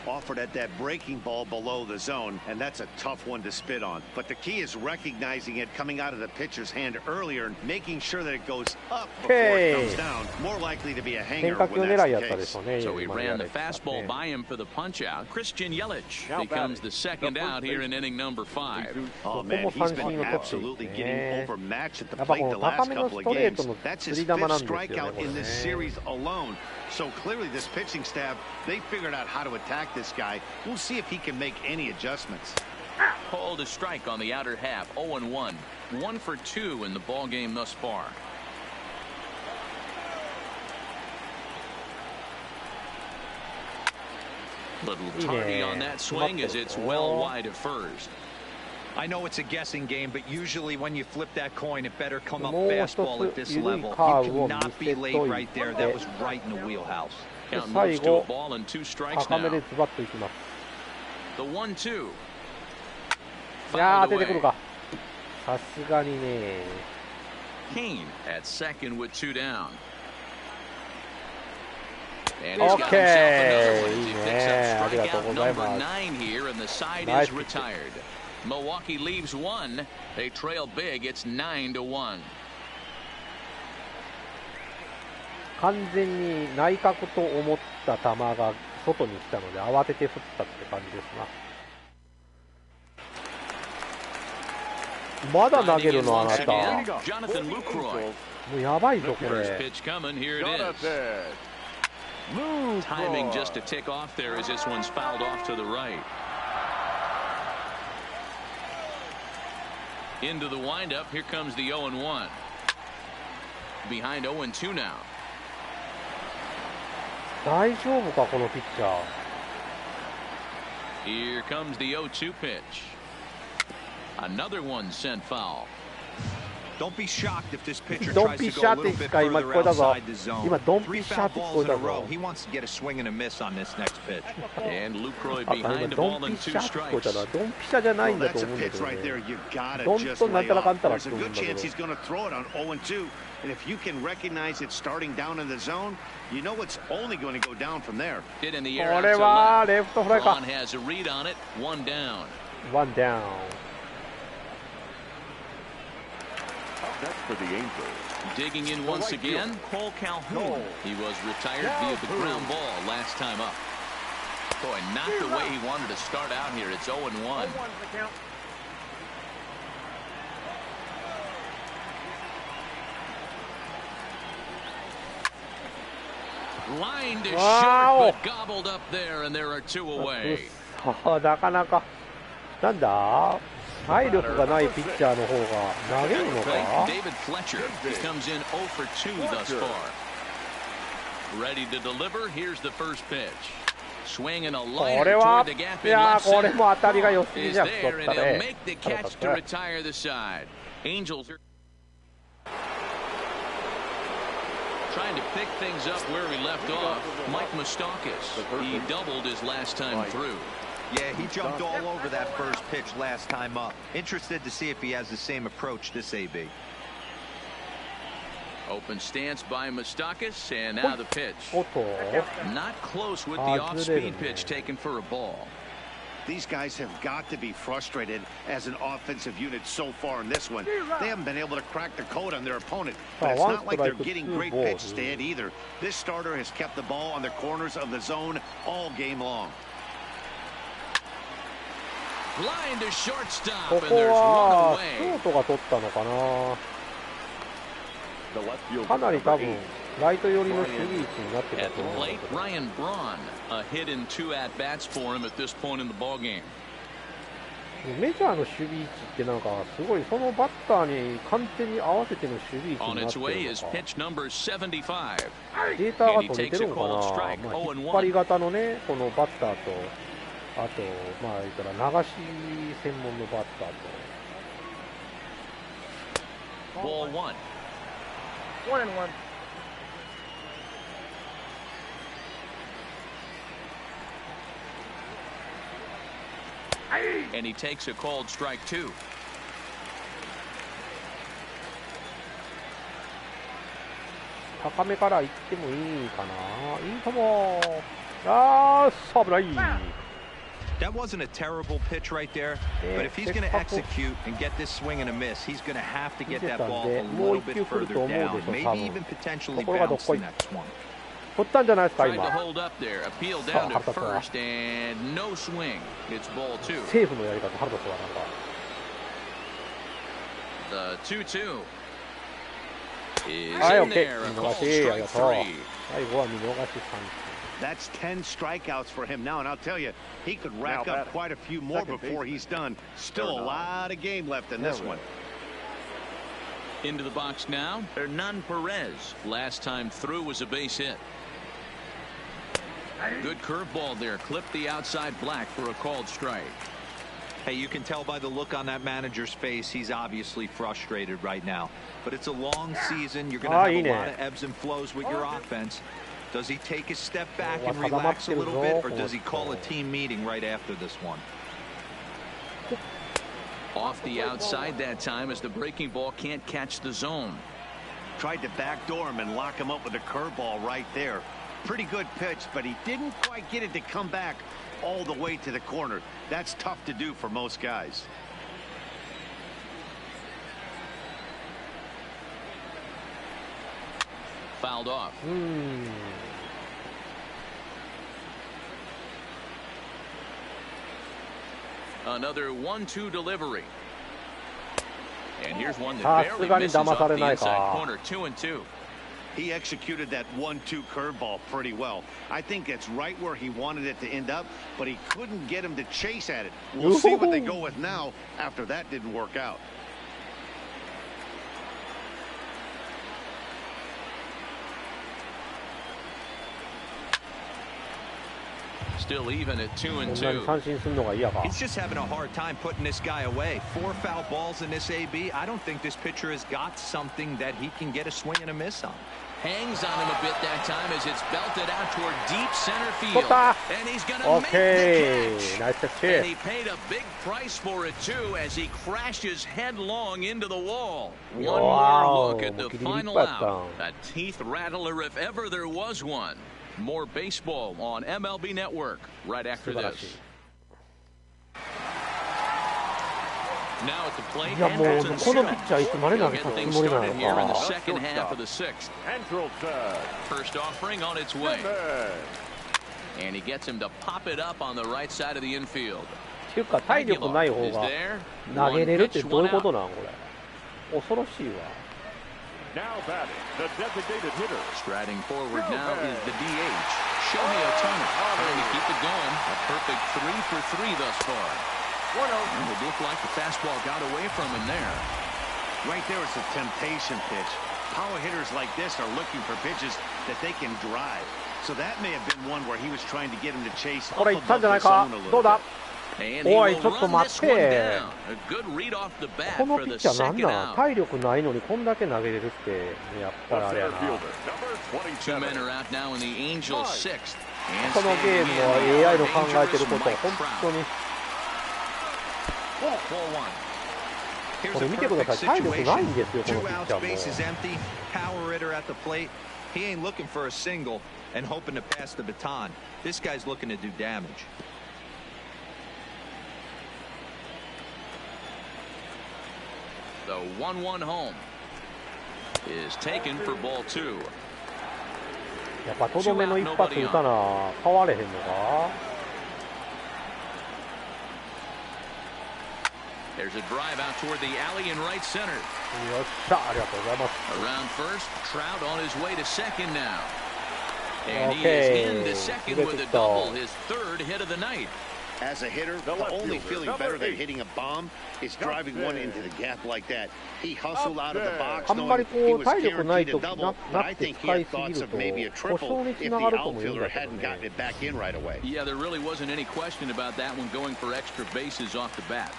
Offered at that breaking ball below the zone, and that's a tough one to spit on. But the key is recognizing it coming out of the pitcher's hand earlier and making sure that it goes up before it comes down. More likely to be a hanger 変化球 when 狙 that's いや the ったで case. しょうね。 So he 今 ran や the られてた fastball ね by him for the punch out. Christian Yelich Now becomes batting, the second the out first here in baseman. inning number 5. Oh ここ man, も he's 三振 been を取ってい absolutely て getting ね。 overmatched at the やっぱ plate こ the の高 last めの couple ス of トレー games. トの That's 釣 his り玉 fifth なんですよね strikeout これ in this ね。 series alone. So clearly this pitching staff, they figured out how to attack this guy. We'll see if he can make any adjustments. Called a strike on the outer half. 0-1. 1 for 2 in the ballgame thus far. Little tardy on that swing as it's well wide of first. I know it's a guessing game, but usually when you flip that coin, it better come up もう一 fastball at つ this 緩い level. カー You ブを見 cannot せ be と late い right there. て That was right in the wheelhouse. Count 最 moves to a 後 ball and 2 strikes 高め now. でズバッといきます。 The 1-2. いやー Fouled 出てくる away. か。さすがにね。 Kane at second with 2 down. And he's got himself Okay. another one as he picks Yeah, up strikeout ありがとうございます。 number 9 here, and the side Nice is retired. Milwaukee leaves 1. They trail big. It's 9-1. 完全に内角と思った球が外に来たので慌てて振ったって感じですな。まだ投げるのあなた。 Jonathan Lucroy. もうやばいぞこ First れ。 pitch coming. Here it is. Timing just a tick off there as this one's fouled off to the right. Into the windup. Here comes the 0-1. Behind 0-2 now. 大丈夫かこのピッチャー。 Here comes the 0-2 pitch. Another one sent foul. Don't be shocked if this pitcher ドン tries ピ to シ go ャ a って little bit 今聞 further こえたぞ。 outside the zone. 今ドン 3ピシャって foul 聞こえ balls in た a row. ぞ。 He wants to get a swing and a miss on this next pitch. And Lucroy あ、今 behind the ド ball ン and ピシ 2 ャって聞こえ strikes. たな。ドンピシャじゃない Well, んだと that's a 思うんだけ pitch ど right there. ね。 You gotta どん just となん lay たらかん off. たらっ There's て a 言うん good だけ chance ど。 he's going to throw it on 0-2. And if you can recognize it starting down in the zone, you know it's only going to go down from there. Hit in the air こ out れ to は left. レフトフライ Braun か。 has a read on it. 1 down. ワンダウン。 That's for the Angels. Digging in once again, Cole Calhoun. He was retired via the ground ball last time up. Boy, not the way he wanted to start out here. It's 0-1. Line to short, but gobbled up there, and there are 2 away. なかなか。なんだ体力がないピッチャーの方が投げるのか。 David Fletcher. He comes in 0 for 2 thus far. Ready to deliver. Here's the first pitch. Swing and a こ liner れは toward the gap い in や left これ center. も当たりが良すぎ Is じゃん there 太っ and た he'll ね make the 腹 catch 立つ to ね retire the side. Angels are trying to pick things up where he left off. Mike Moustakas, he doubled his last time through. Yeah, he jumped all over that first pitch last time up. Interested to see if he has the same approach this AB. Open stance by Moustakas, and now the pitch. おっと Not close with the off-speed pitch taken for a ball. These guys have got to be frustrated as an offensive unit so far in this one. They haven't been able to crack the code on their opponent, but it's not like they're getting great pitch stand either. This starter has kept the ball on the corners of the zone all game long. Line to shortstop, こ and こ there's は one ショ away. ートが取ったのかな The left fielder, かなり多 number 分 8. ライト寄りの守備位置になってた At と the 思うんだ plate, けど Ryan Braun, a hit in 2 at-bats for him at this point in the ballgame. メジャーの守備位置ってなんかすごいそのバッターに完全に合わせての守備位置 On になっ its てる way の is か pitch number 75. データが取れてるのかな、まあ、引っ張り型のねこのバッターとあとまあ言ったら流し専門のバッターと Ball 1. 1-1. And he takes a called strike 2. 高めから行ってもいいかないいかもあー危ない That wasn't a terrible pitch right there, but if he's going to execute and get this swing and a miss, he's going to have to get that ball a little bit further down, maybe even potentially bounce the next one. 取ったんじゃないですか Tried 今 to hold up there. Appeal down to first, and no swing. It's ball 2. セーフのやり方腹立つわなんか The 2-2 is はい in OK there. 見 A 逃 called しありが strike とう 3. 最後は見逃し三振 That's 10 strikeouts for him now, and I'll tell you, he could rack up quite a few more before he's done. Still a lot of game left in this one. Into the box now, Hernan Perez. Last time through was a base hit. Good curveball there. Clipped the outside black for a called strike. Hey, you can tell by the look on that manager's face, he's obviously frustrated right now. But it's a long season. You're going to have a lot of ebbs and flows with your offense. Does he take a step back and relax a little bit, or does he call a team meeting right after this one? Off the outside that time as the breaking ball can't catch the zone. Tried to backdoor him and lock him up with a curveball right there. Pretty good pitch, but he didn't quite get it to come back all the way to the corner. That's tough to do for most guys. Fouled off. Another 1-2 delivery. And here's one that barely misses off the inside corner. 2-2. He executed that 1-2 curveball pretty well. I think it's right where he wanted it to end up, but he couldn't get him to chase at it. We'll see what they go with now after that didn't work out. Still even at 2-2. 三振するのが嫌か He's just having a hard time putting this guy away. 4 foul balls in this AB. I don't think this pitcher has got something that he can get a swing and a miss on. Hangs on him a bit that time as it's belted out toward deep center field. And he's going to make the catch. And he paid a big price for it, too, as he crashes headlong into the wall. One more look at the final out. A teeth rattler if ever there was one. More baseball on MLB Network right after this. Now at the plate, Anderson He'll get things started here in the second half of the 6th. First offering on its way. And he gets him to pop it up on the right side of the infield. っていうか体力ない方が投げれるってどういうことなんこれ恐ろしいわ Now batting, the designated hitter. Striding forward now is the DH, Shohei Ohtani, trying to keep it going. A perfect 3 for 3 thus far. And it looked like the fastball got away from him there. Right there, it's a temptation pitch. Power hitters like this are looking for pitches that they can drive. これいったんじゃないか。どうだ。おいちょっと待って。このピッチャーなんなん。体力ないのにこんだけ投げれるって、やっぱりあれやな。このゲームの AI の考えてることは本当に。これ見てください。体力ないんですよこのピッチャーも。He ain't looking for a single and hoping to pass the baton. This guy's looking to do damage. The 1-1 home is taken for ball 2. やっぱとどめの一発打たな変われへんのか。There's a drive out toward the alley in right center. よっしゃ、ありがとうございます。Around first, Trout on his way to second now. And he is in the second with a double, his third hit of the night. As a hitter, the only feeling better than hitting a bomb is driving one into the gap like that. He hustled out of the box knowing he was guaranteed a double, but I think he had thoughts of maybe a triple if the outfielder hadn't gotten it back in right away. Yeah, there really wasn't any question about that one going for extra bases off the bat.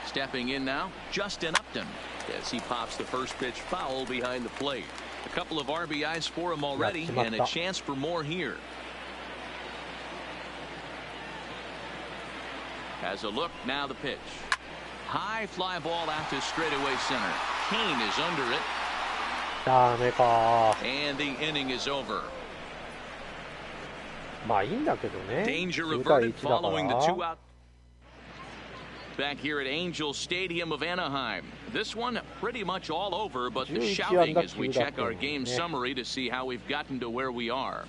Stepping in now, Justin Upton, as he pops the first pitch foul behind the plate. A couple of RBIs for him already, and a chance for more here. Has a look, now the pitch. High fly ball out to straightaway center. Kane is under it. And the inning is over. Danger averted following the 2-out. Back here at Angel Stadium of Anaheim. This one pretty much all over, but the shouting as we check our game summary to see how we've gotten to where we are.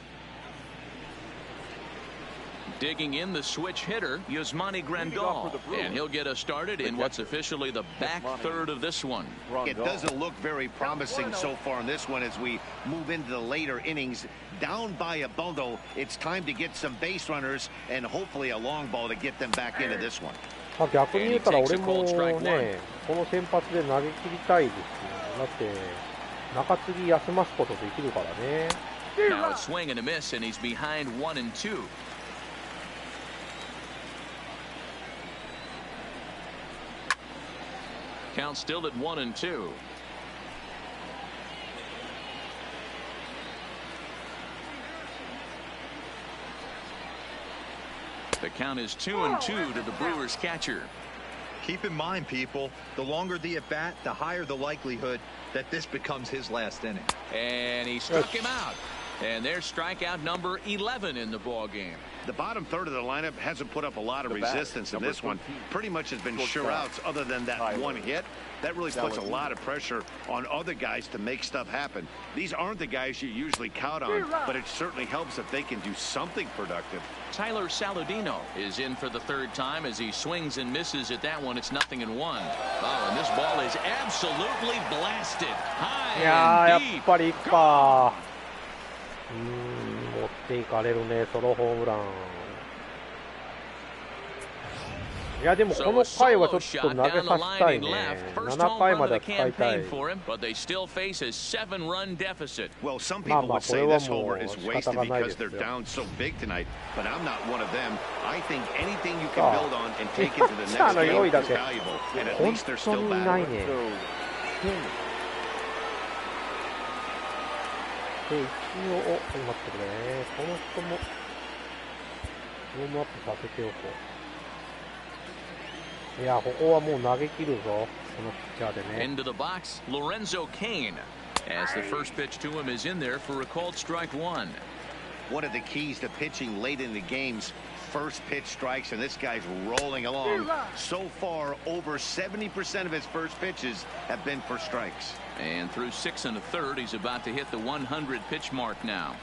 Digging in the switch hitter, Yasmani Grandal, and he'll get us started in what's officially the back third of this one. It doesn't look very promising so far in this one as we move into the later innings. Down by a bundle, it's time to get some base runners and hopefully a long ball to get them back into this one. 逆に言ったら俺もね、この先発で投げ切りたいですよ。だって中継ぎ休ますことできるからね。Now a swing and a miss, and he's behind 1 and 2. Count still at 1 and 2. The count is 2 and 2 to the Brewers catcher. Keep in mind, people, the longer the at bat, the higher the likelihood that this becomes his last inning. And he struck him out. And there's strikeout number 11 in the ball game. The bottom third of the lineup hasn't put up a lot of resistance in this one. Pretty much has been sure outs other than that one hit. That really puts a lot of pressure on other guys to make stuff happen. These aren't the guys you usually count on, but it certainly helps if they can do something productive. Tyler Saladino is in for the third time as he swings and misses at that one. It's 0-1. Oh, and this ball is absolutely blasted high and deep. 持っていかれるね、ソロホームラン。いやでもこの回はちょっと投げさせたいね。7回までは使いたい。Well, some people would say this homer is wasted because they're down so big tonight, but I'm not one of them. I think anything you can build on and take into the next game is valuable, and at least they're still battling. で、一応、待ってくれね。この人も、ウォームアップさせておこう。いや、ここはもう投げ切るぞ。このピッチャーでね。Into the box, Lorenzo Cain, as the first pitch to him is in there for a called strike 1. One of the keys to pitching late in the games, first pitch strikes, and this guy's rolling along. So far, over 70% of his first pitches have been for strikes. And through 6 1/3, he's about to hit the 100 pitch mark now.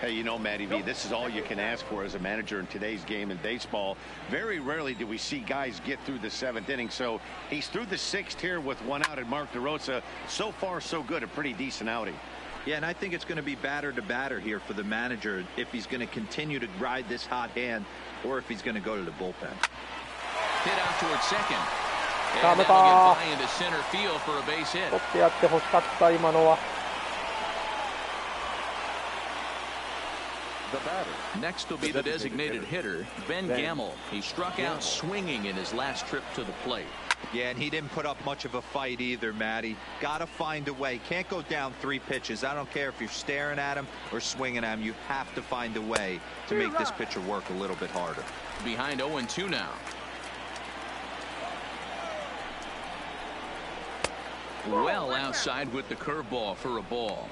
Hey, you know, Matty V, this is all you can ask for as a manager in today's game in baseball. Very rarely do we see guys get through the 7th inning. So he's through the 6th here with 1 out, and Mark DeRosa, so far so good, a pretty decent outing. Yeah, and I think it's going to be batter to batter here for the manager if he's going to continue to ride this hot hand or if he's going to go to the bullpen. Hit out towards second. And that'll get by into center field for a base hit. Next will be the designated hitter, Ben Gamble. He struck out swinging in his last trip to the plate. Yeah, and he didn't put up much of a fight either, Matty. Got to find a way. Can't go down 3 pitches. I don't care if you're staring at him or swinging at him. You have to find a way to make this pitcher work a little bit harder. Behind 0-2 now. Well outside with the curveball for a ball.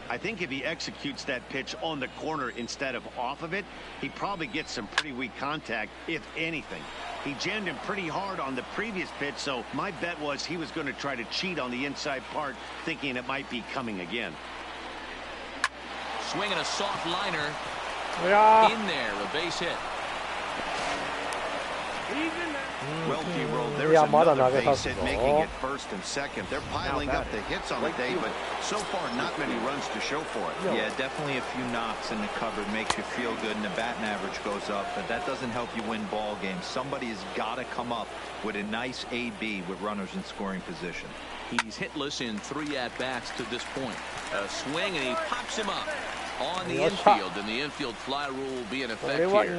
I think if he executes that pitch on the corner instead of off of it, he probably gets some pretty weak contact, if anything. He jammed him pretty hard on the previous pitch, so my bet was he was going to try to cheat on the inside part, thinking it might be coming again. Swinging a soft liner. In there, a base hit. Well, D-Roll, there's another base hit, making it first and second. They're piling up the hits on the day, but so far not many runs to show for it. Yeah, definitely a few knocks in the cupboard makes you feel good, and the batting average goes up, but that doesn't help you win ball games. Somebody has got to come up with a nice AB with runners in scoring position. He's hitless in 3 at-bats to this point. A swing, and he pops him up on the infield, and the infield fly rule will be in effect here.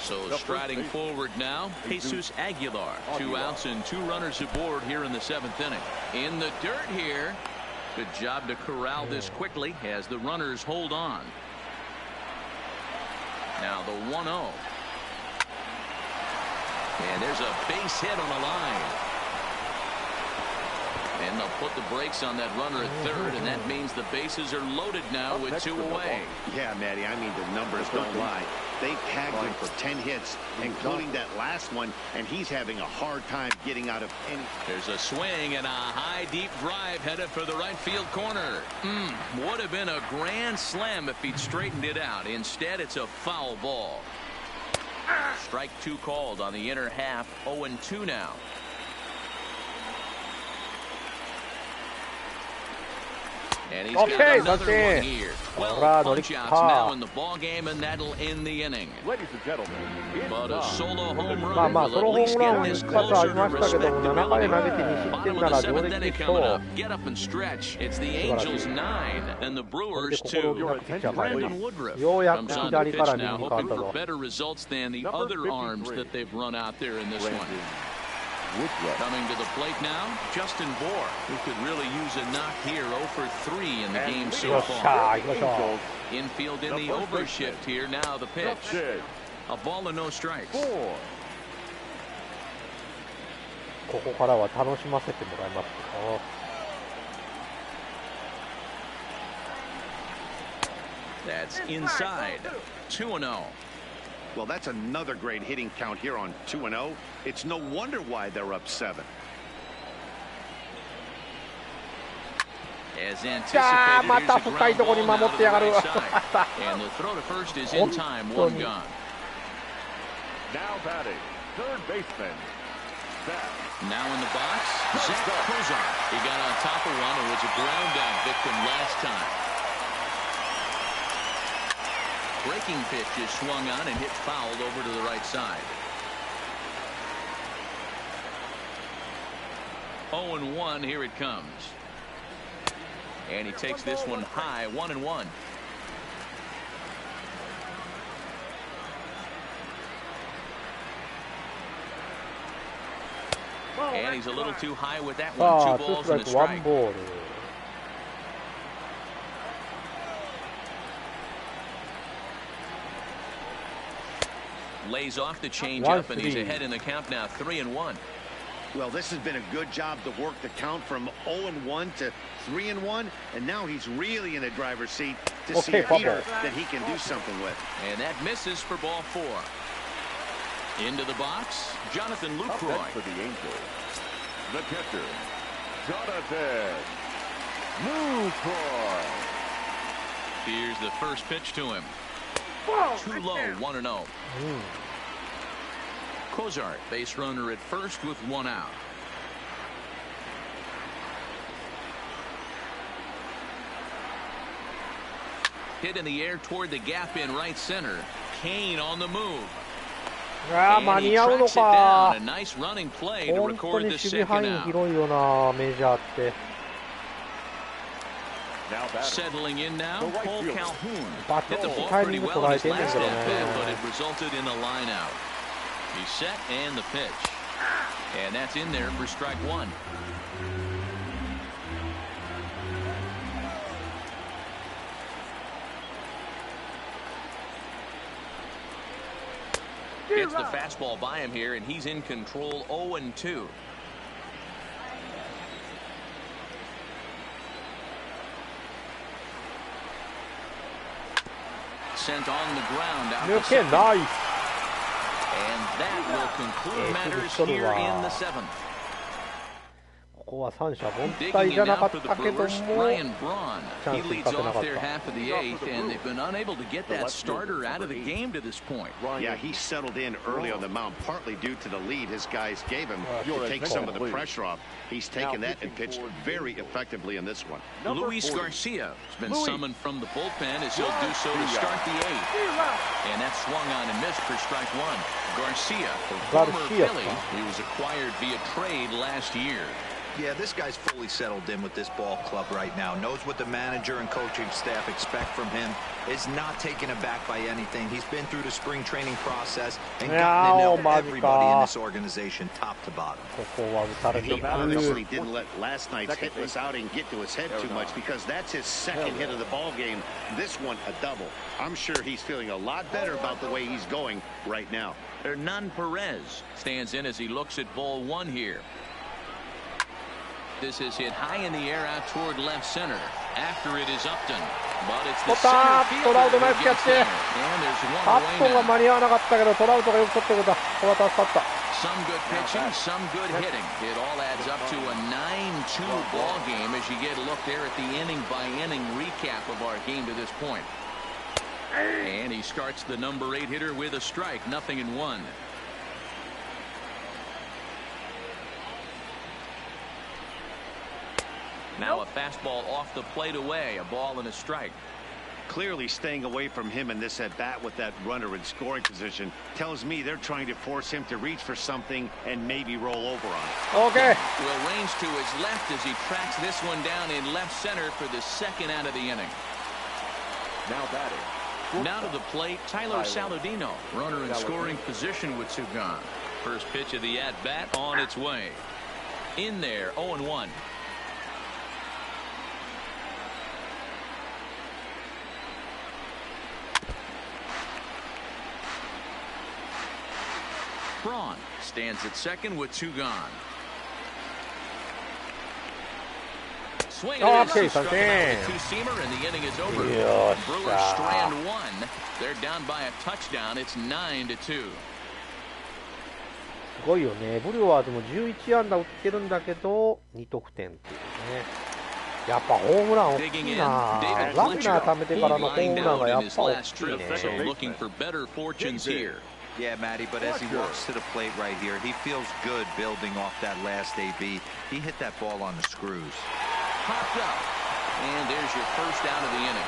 So striding forward now, Jesus Aguilar. 2 outs and 2 runners aboard here in the 7th inning. In the dirt here. Good job to corral this quickly as the runners hold on. Now the 1-0. And there's a base hit on the line. And they'll put the brakes on that runner at third, and that means the bases are loaded now with 2 away. Yeah, Matty, I mean, the numbers don't lie. They tagged him for 10 hits, including that last one, and he's having a hard time getting out of any. There's a swing and a high, deep drive headed for the right field corner. Would have been a grand slam if he'd straightened it out. Instead, it's a foul ball. Strike 2 called on the inner half. 0-2 now. And he's got another one here. Well, punch outs now in the ball game, and that'll end the inning. Ladies and gentlemen, but a solo home run will at least get this closer to respectability. Bottom of the 7th inning coming up. Get up and stretch. It's the Angels 9 and the Brewers 2. Brandon Woodruff comes on the pitch now, hoping for better results than the other arms that they've run out there in this one. Coming to the plate now, Justin Bohr, who could really use a knock here. 0 for 3 in the game so far. Infield in the overshift here. Now the pitch. A ball and no strikes. ここからは楽しませてもらいますよ。That's inside. 2-0. Well, that's another great hitting count here on 2-0. It's no wonder why they're up 7. As anticipated, here's a ground ball now to the right side. And the throw to first is in time. 1 gone. now batting, third baseman, Zach. Now in the box, Zach Kozar. He got on top of one and was a ground out victim last time. Breaking pitch is swung on and hit fouled over to the right side. 0-1, here it comes. And he takes this one high, 1-1. And he's a little too high with that one. 2 balls and a strike. Lays off the changeup, and he's ahead in the count now, 3-1. Well, this has been a good job to work the count from 0-1 to 3-1, and now he's really in the driver's seat to see a hitter that he can do something with. And that misses for ball 4. Into the box, Jonathan Lucroy. For the Angels, the catcher, Jonathan Lucroy. Here's the first pitch to him. Too low, 1-0. Kozart, base runner at first with 1 out. Hit in the air toward the gap in right center. Kane on the move. And he tracks it down. A nice running play to record the second out. Settling in now, Cole Calhoun hit the ball pretty well in his last at-bat, but it resulted in a line out. He's set and the pitch, and that's in there for strike one. Gets the fastball by him here, and he's in control. 0-2. Sent on the ground out to second. Nice. And that will conclude matters here in the seventh. ここは三者凡退じゃなかったけども、チャンスに立てなかった。 and they've been unable to get that starter out of the game to this point. Yeah, he settled in early on the mound, partly due to the lead his guys gave him to take some of the pressure off. He's taken that and pitched very effectively in this one. Luis Garcia has been summoned from the bullpen as he'll do so to start the eighth. And that swung on and missed for strike one. Garcia, former Philly, he was acquired via trade last year. Yeah, this guy's fully settled in with this ball club right now. Knows what the manager and coaching staff expect from him. Is not taken aback by anything. He's been through the spring training process and gotten to know everybody in this organization top to bottom. He obviously didn't let last night's hitless outing get to his head too much because that's his second hit of the ball game. This one a double. I'm sure he's feeling a lot better about the way he's going right now. Hernan Perez stands in as he looks at ball one here. This is hit high in the air out toward left center. After it is Upton, but it's the center fielder who gets there. And there's one away now. Some good pitching, some good hitting. It all adds up to a 9-2 ball game as you get a look there at the inning-by-inning recap of our game to this point. And he starts the number 8 hitter with a strike, 0-1. Now a fastball off the plate away, a ball and a strike. Clearly staying away from him in this at-bat with that runner in scoring position tells me they're trying to force him to reach for something and maybe roll over on it. Okay. Will range to his left as he tracks this one down in left center for the second out of the inning. Now batting. Now to the plate, Tyler Saladino, runner in scoring position with 2 gone. First pitch of the at-bat on its way. In there, 0-1. Braun stands at second with 2 gone. Swing and a two-seamer, and the inning is over. Brewers strand 1. They're down by a touchdown. It's 9-2. すごいよね。ブルワーズも11安打打ってるんだけど2得点っていうね。やっぱホームラン大きいな。ランナー貯めてからのホームランがやっぱ大きいね。 Looking for better fortunes here. Yeah, Matty, but as he walks to the plate right here, he feels good building off that last AB. He hit that ball on the screws. Popped up, and there's your first out of the inning.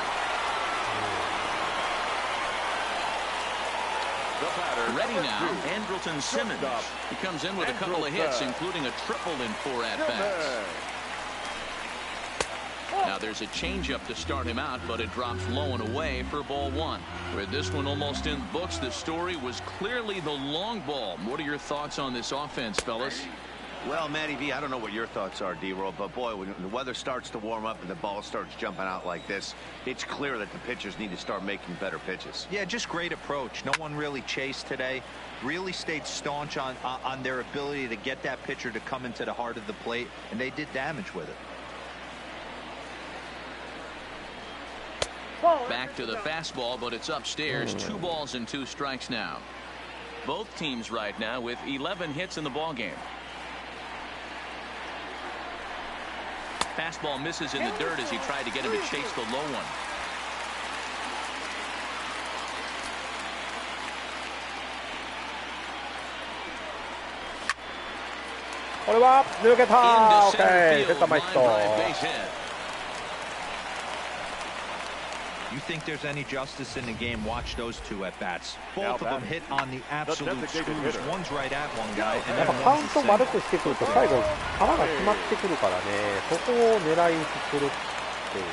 Ready now, Andrelton Simmons. He comes in with a couple of hits, including a triple in 4 at-bats. Now there's a changeup to start him out, but it drops low and away for ball 1. With this one almost in the books, the story was clearly the long ball. What are your thoughts on this offense, fellas? Well, Matty V, I don't know what your thoughts are, D-Roll, but boy, when the weather starts to warm up and the ball starts jumping out like this, it's clear that the pitchers need to start making better pitches. Yeah, just great approach. No one really chased today. Really stayed staunch on their ability to get that pitcher to come into the heart of the plate, and they did damage with it. Back to the fastball, but it's upstairs. 2 balls and 2 strikes now. Both teams right now with 11 hits in the ball game. Fastball misses in the dirt as he tried to get him to chase the low one. You think there's any justice in the game? Watch those 2 at bats. Both of them hit on the absolute screws. One's right at one guy, and then one's カウント悪くしてくると最後球が決まってくるからね。そこを狙いにくるっていう。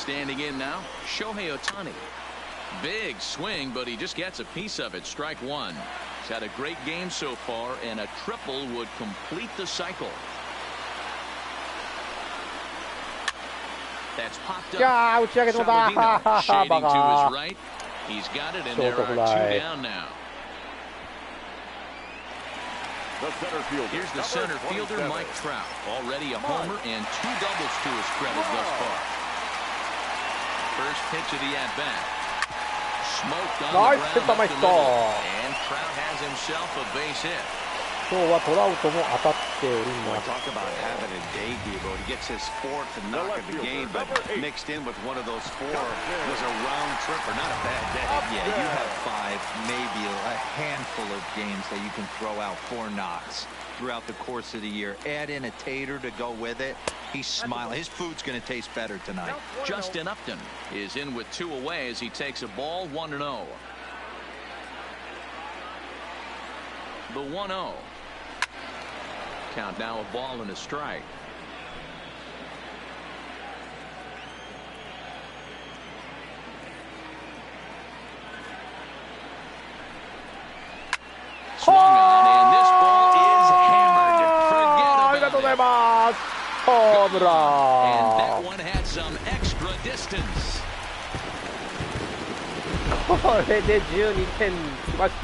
Standing in now, Shohei Ohtani. Big swing, but he just gets a piece of it. Strike one. He's had a great game so far, and a triple would complete the cycle. That's popped up. Saladino shading to his right. He's got it, and there are 2 down now. Here's the center fielder, Mike Trout. Already a homer and 2 doubles to his credit thus far. First pitch of the at-bat. Smoked on the ground up the middle. And Trout has himself a base hit. 今日はトラウトも当たっております。 Talk about having a day, Debo. He gets his 4th knock of the game, but mixed in with one of those 4 was a round trip or not a bad day. Yeah, you have 5, maybe a handful of games that you can throw out 4 knocks throughout the course of the year. Add in a tater to go with it. He's smiling. His food's going to taste better tonight. Justin Upton is in with 2 away as he takes a ball 1-0. The 1-0. Count now a ball and a strike. Swung on, and this ball is hammered. Forget about it. Home And that run. one had some extra distance. これで12点きました。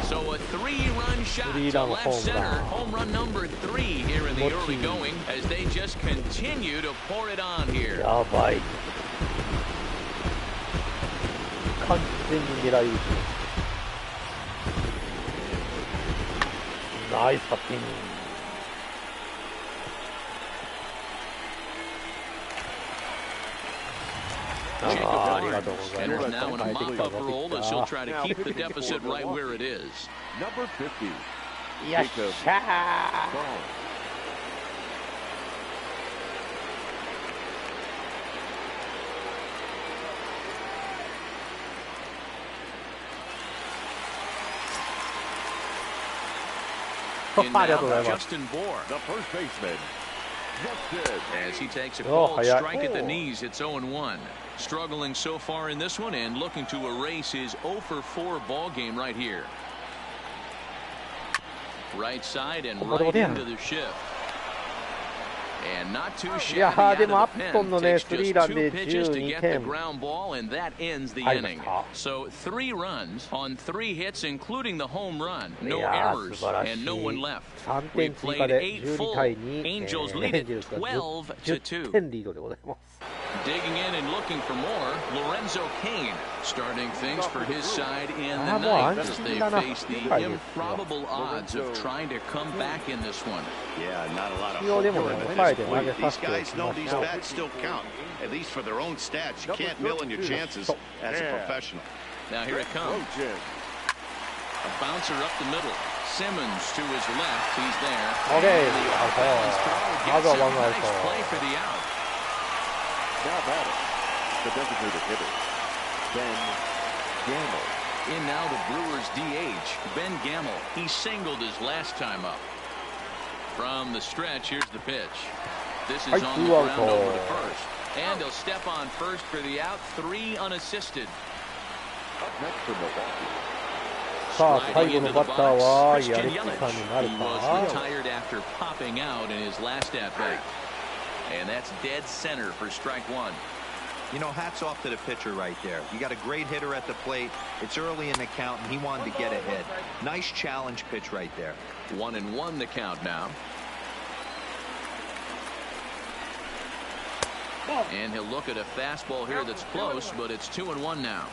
So a 3-run shot to left center. Home run number 3 here in the early going as they just continue to pour it on here. やばい。完全に狙い撃ち。ナイスパッティング。ありがとうございます。 Enters now in a mop-up role as he'll try to keep the deficit right where it is. Number 50. よっしゃー。 In ありがとうござい now, ます。 Justin Bohr. The first baseman. As he takes a Oh, cold yeah. strike at the knees, it's 0-1. Struggling so far in this one and looking to erase his 0-for-4 ball game right here. Right side and right into the shift. And not too shabby out of the pen. Takes just 2 pitches to get the ground ball, and that ends the inning. So 3 runs on 3 hits, including the home run. No errors and no one left. We played 8 full. Angels lead it 12-2. Digging in and looking for more, Lorenzo Cain starting things for his side in the ninth as they face the improbable odds of trying to come back in this one. Yeah, not a lot of hope at this point. These guys know these bats still count, at least for their own stats. You can't mill in your chances as a professional. Now here it comes. A bouncer up the middle. Simmons to his left. He's there. Okay. Gets a nice play for the out. Now batting, the designated hitter, Ben Gamble. In now the Brewers DH, Ben Gamble. He singled his last time up. From the stretch, here's the pitch. This is on the ground over to first. And he'll step on first for the out. 3 unassisted. Up next for Milwaukee. さあ最後のバッターはやりき He さんになる was か。 retired after popping out in his last at bat. And that's dead center for strike 1. You know, hats off to the pitcher right there. You got a great hitter at the plate. It's early in the count, and he wanted to get ahead. Nice challenge pitch right there. 1-1 the count now. And he'll look at a fastball here that's close, but it's 2-1 now.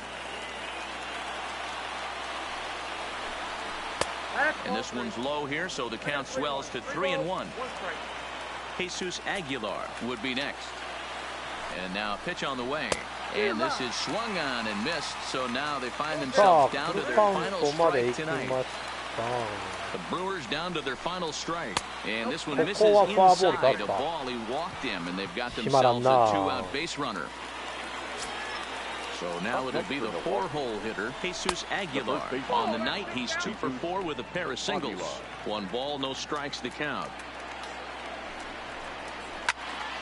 And this one's low here, so the count swells to 3-1. Jesus Aguilar would be next. And now a pitch on the way. And this is swung on and missed, so now they find themselves down to their final strike tonight. The Brewers down to their final strike. And this one misses inside a ball. He walked him, and they've got themselves a 2-out base runner. So now it'll be the 4-hole hitter, Jesus Aguilar. On the night, he's 2 for 4 with a pair of singles. 1 ball, no strikes to count.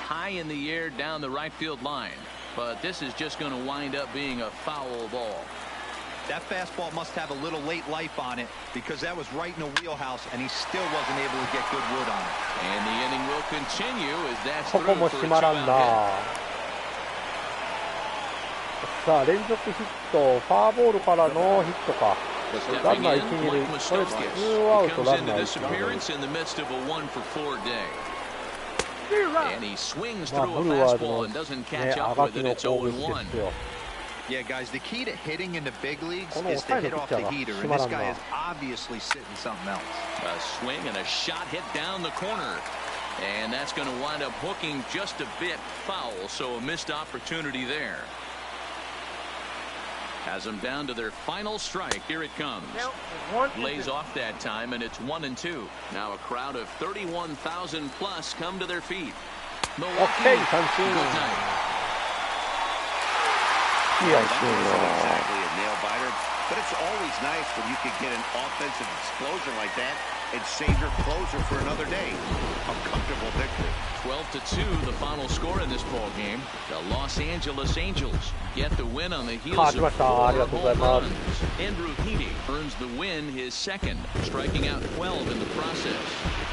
high in the air down the right field line, but this is just going to wind up being a foul ball. That fastball must have a little late life on it because that was right in the wheelhouse, and he still wasn't able to get good wood on it. And the inning will continue as that's ここ through も for 閉 a まらん 2-out な。 hit. さあ連続ヒット、ファーボールからのヒットか。ランナー1、2塁、これツーアウトランナー1、2塁。And he swings through a fastball and doesn't catch up with it. It's 0-1. Yeah, guys, the key to hitting in the big leagues is to hit off the heater, and this guy is obviously sitting something else. A swing and a shot hit down the corner. And that's going to wind up hooking just a bit foul, so a missed opportunity there. Has them down to their final strike. Here it comes. Lays off that time, and it's 1-2. Now a crowd of 31,000 plus come to their feet. Milwaukee, good night. It's not exactly a nail biter, but it's always nice when you can get an offensive explosion like that and save your closer for another day. A comfortable victory. 12-2, the final score in this ball game. The Los Angeles Angels get the win on the heels of 4 home runs. Andrew Heaney earns the win, his second, striking out 12 in the process.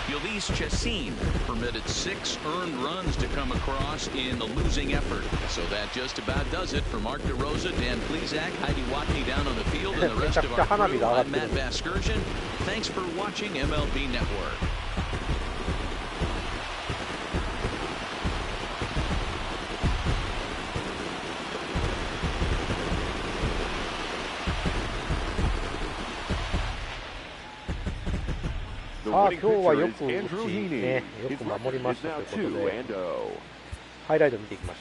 Yulise Chassin permitted 6 earned runs to come across in the losing effort. So that just about does it for Mark DeRosa, Dan Plesac, Heidi Watney down on the field, and the rest of our crew. I'm Matt Vasgersian. Thanks for watching MLB Network. さあ今日はよく打ち、ね、よく守りましたということでハイライト見ていきまし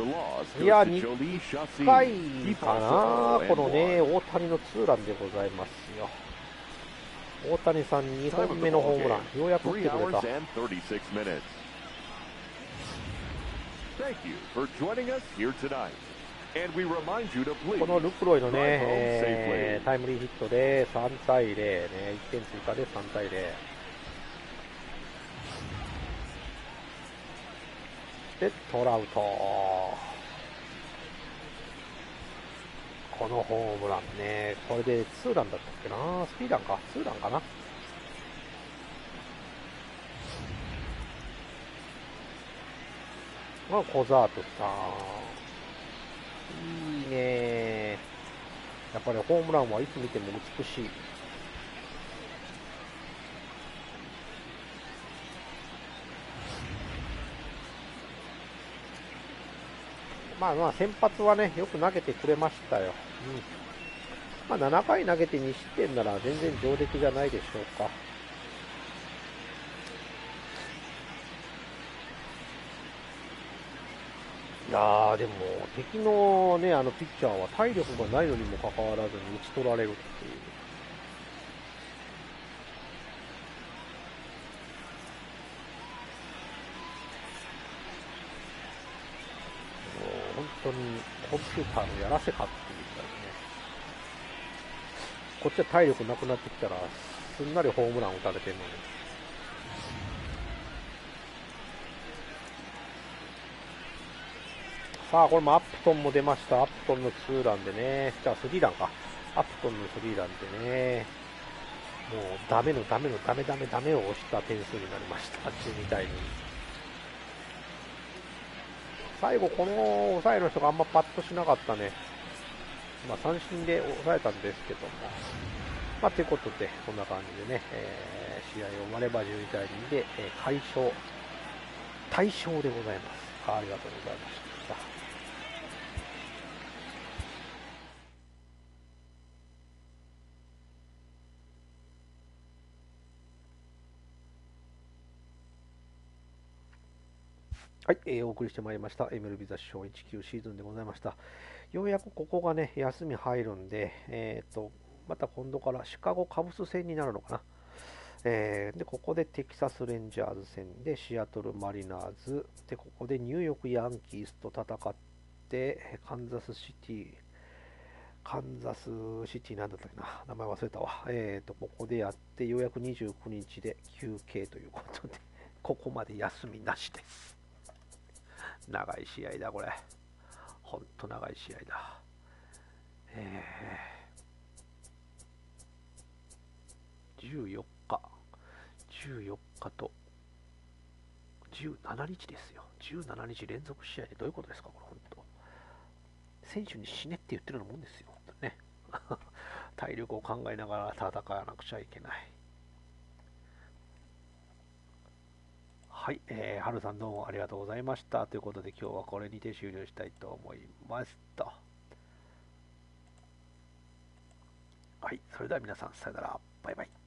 ょう。いや2回かな、このね大谷のツーランでございますよ。大谷さん2本目のホームラン、ようやく打ってくれた。このルクロイのね、タイムリーヒットで3対0、ね、1点追加で3対0。で、トラウト。このホームランね、これでツーランだったっけな、スリーランか、ツーランかな。コザートさん。いいね。やっぱりホームランはいつ見ても美しい。まあ先発はね、よく投げてくれましたよ。まあ7回投げて2失点なら全然上出来じゃないでしょうか。いやーでも敵のねピッチャーは体力がないのにもかかわらずに打ち取られるっていう。本当にコンピューターのやらせかっていうぐらいね。こっちは体力なくなってきたらすんなりホームラン打たれてるのに。さあこれもアップトンも出ました。アップトンのツーランでね、じゃあスリーランか。アップトンのスリーランでね、もうダメを押した点数になりました。12対2。最後この抑えの人があんまパッとしなかったね。まあ三振で抑えたんですけども、まあということでこんな感じでね、試合終われば12対2で、大勝でございます。ありがとうございました。はい、お送りしてまいりました MLB 雑誌ショー19シーズンでございました。ようやくここがね休み入るんで、また今度からシカゴカブス戦になるのかな。でここでテキサスレンジャーズ戦でシアトルマリナーズで、ここでニューヨークヤンキースと戦ってカンザスシティなんだったっけな、名前忘れたわ。ここでやってようやく29日で休憩ということでここまで休みなしです。長い試合だこれ。ほんと長い試合だ。14日と17日ですよ。17日連続試合でどういうことですかこれ。本当選手に死ねって言ってるようなもんですよ本当ね。体力を考えながら戦わなくちゃいけない。はい、はるさんどうもありがとうございました。ということで今日はこれにて終了したいと思いますと。はい、それでは皆さんさよなら、バイバイ。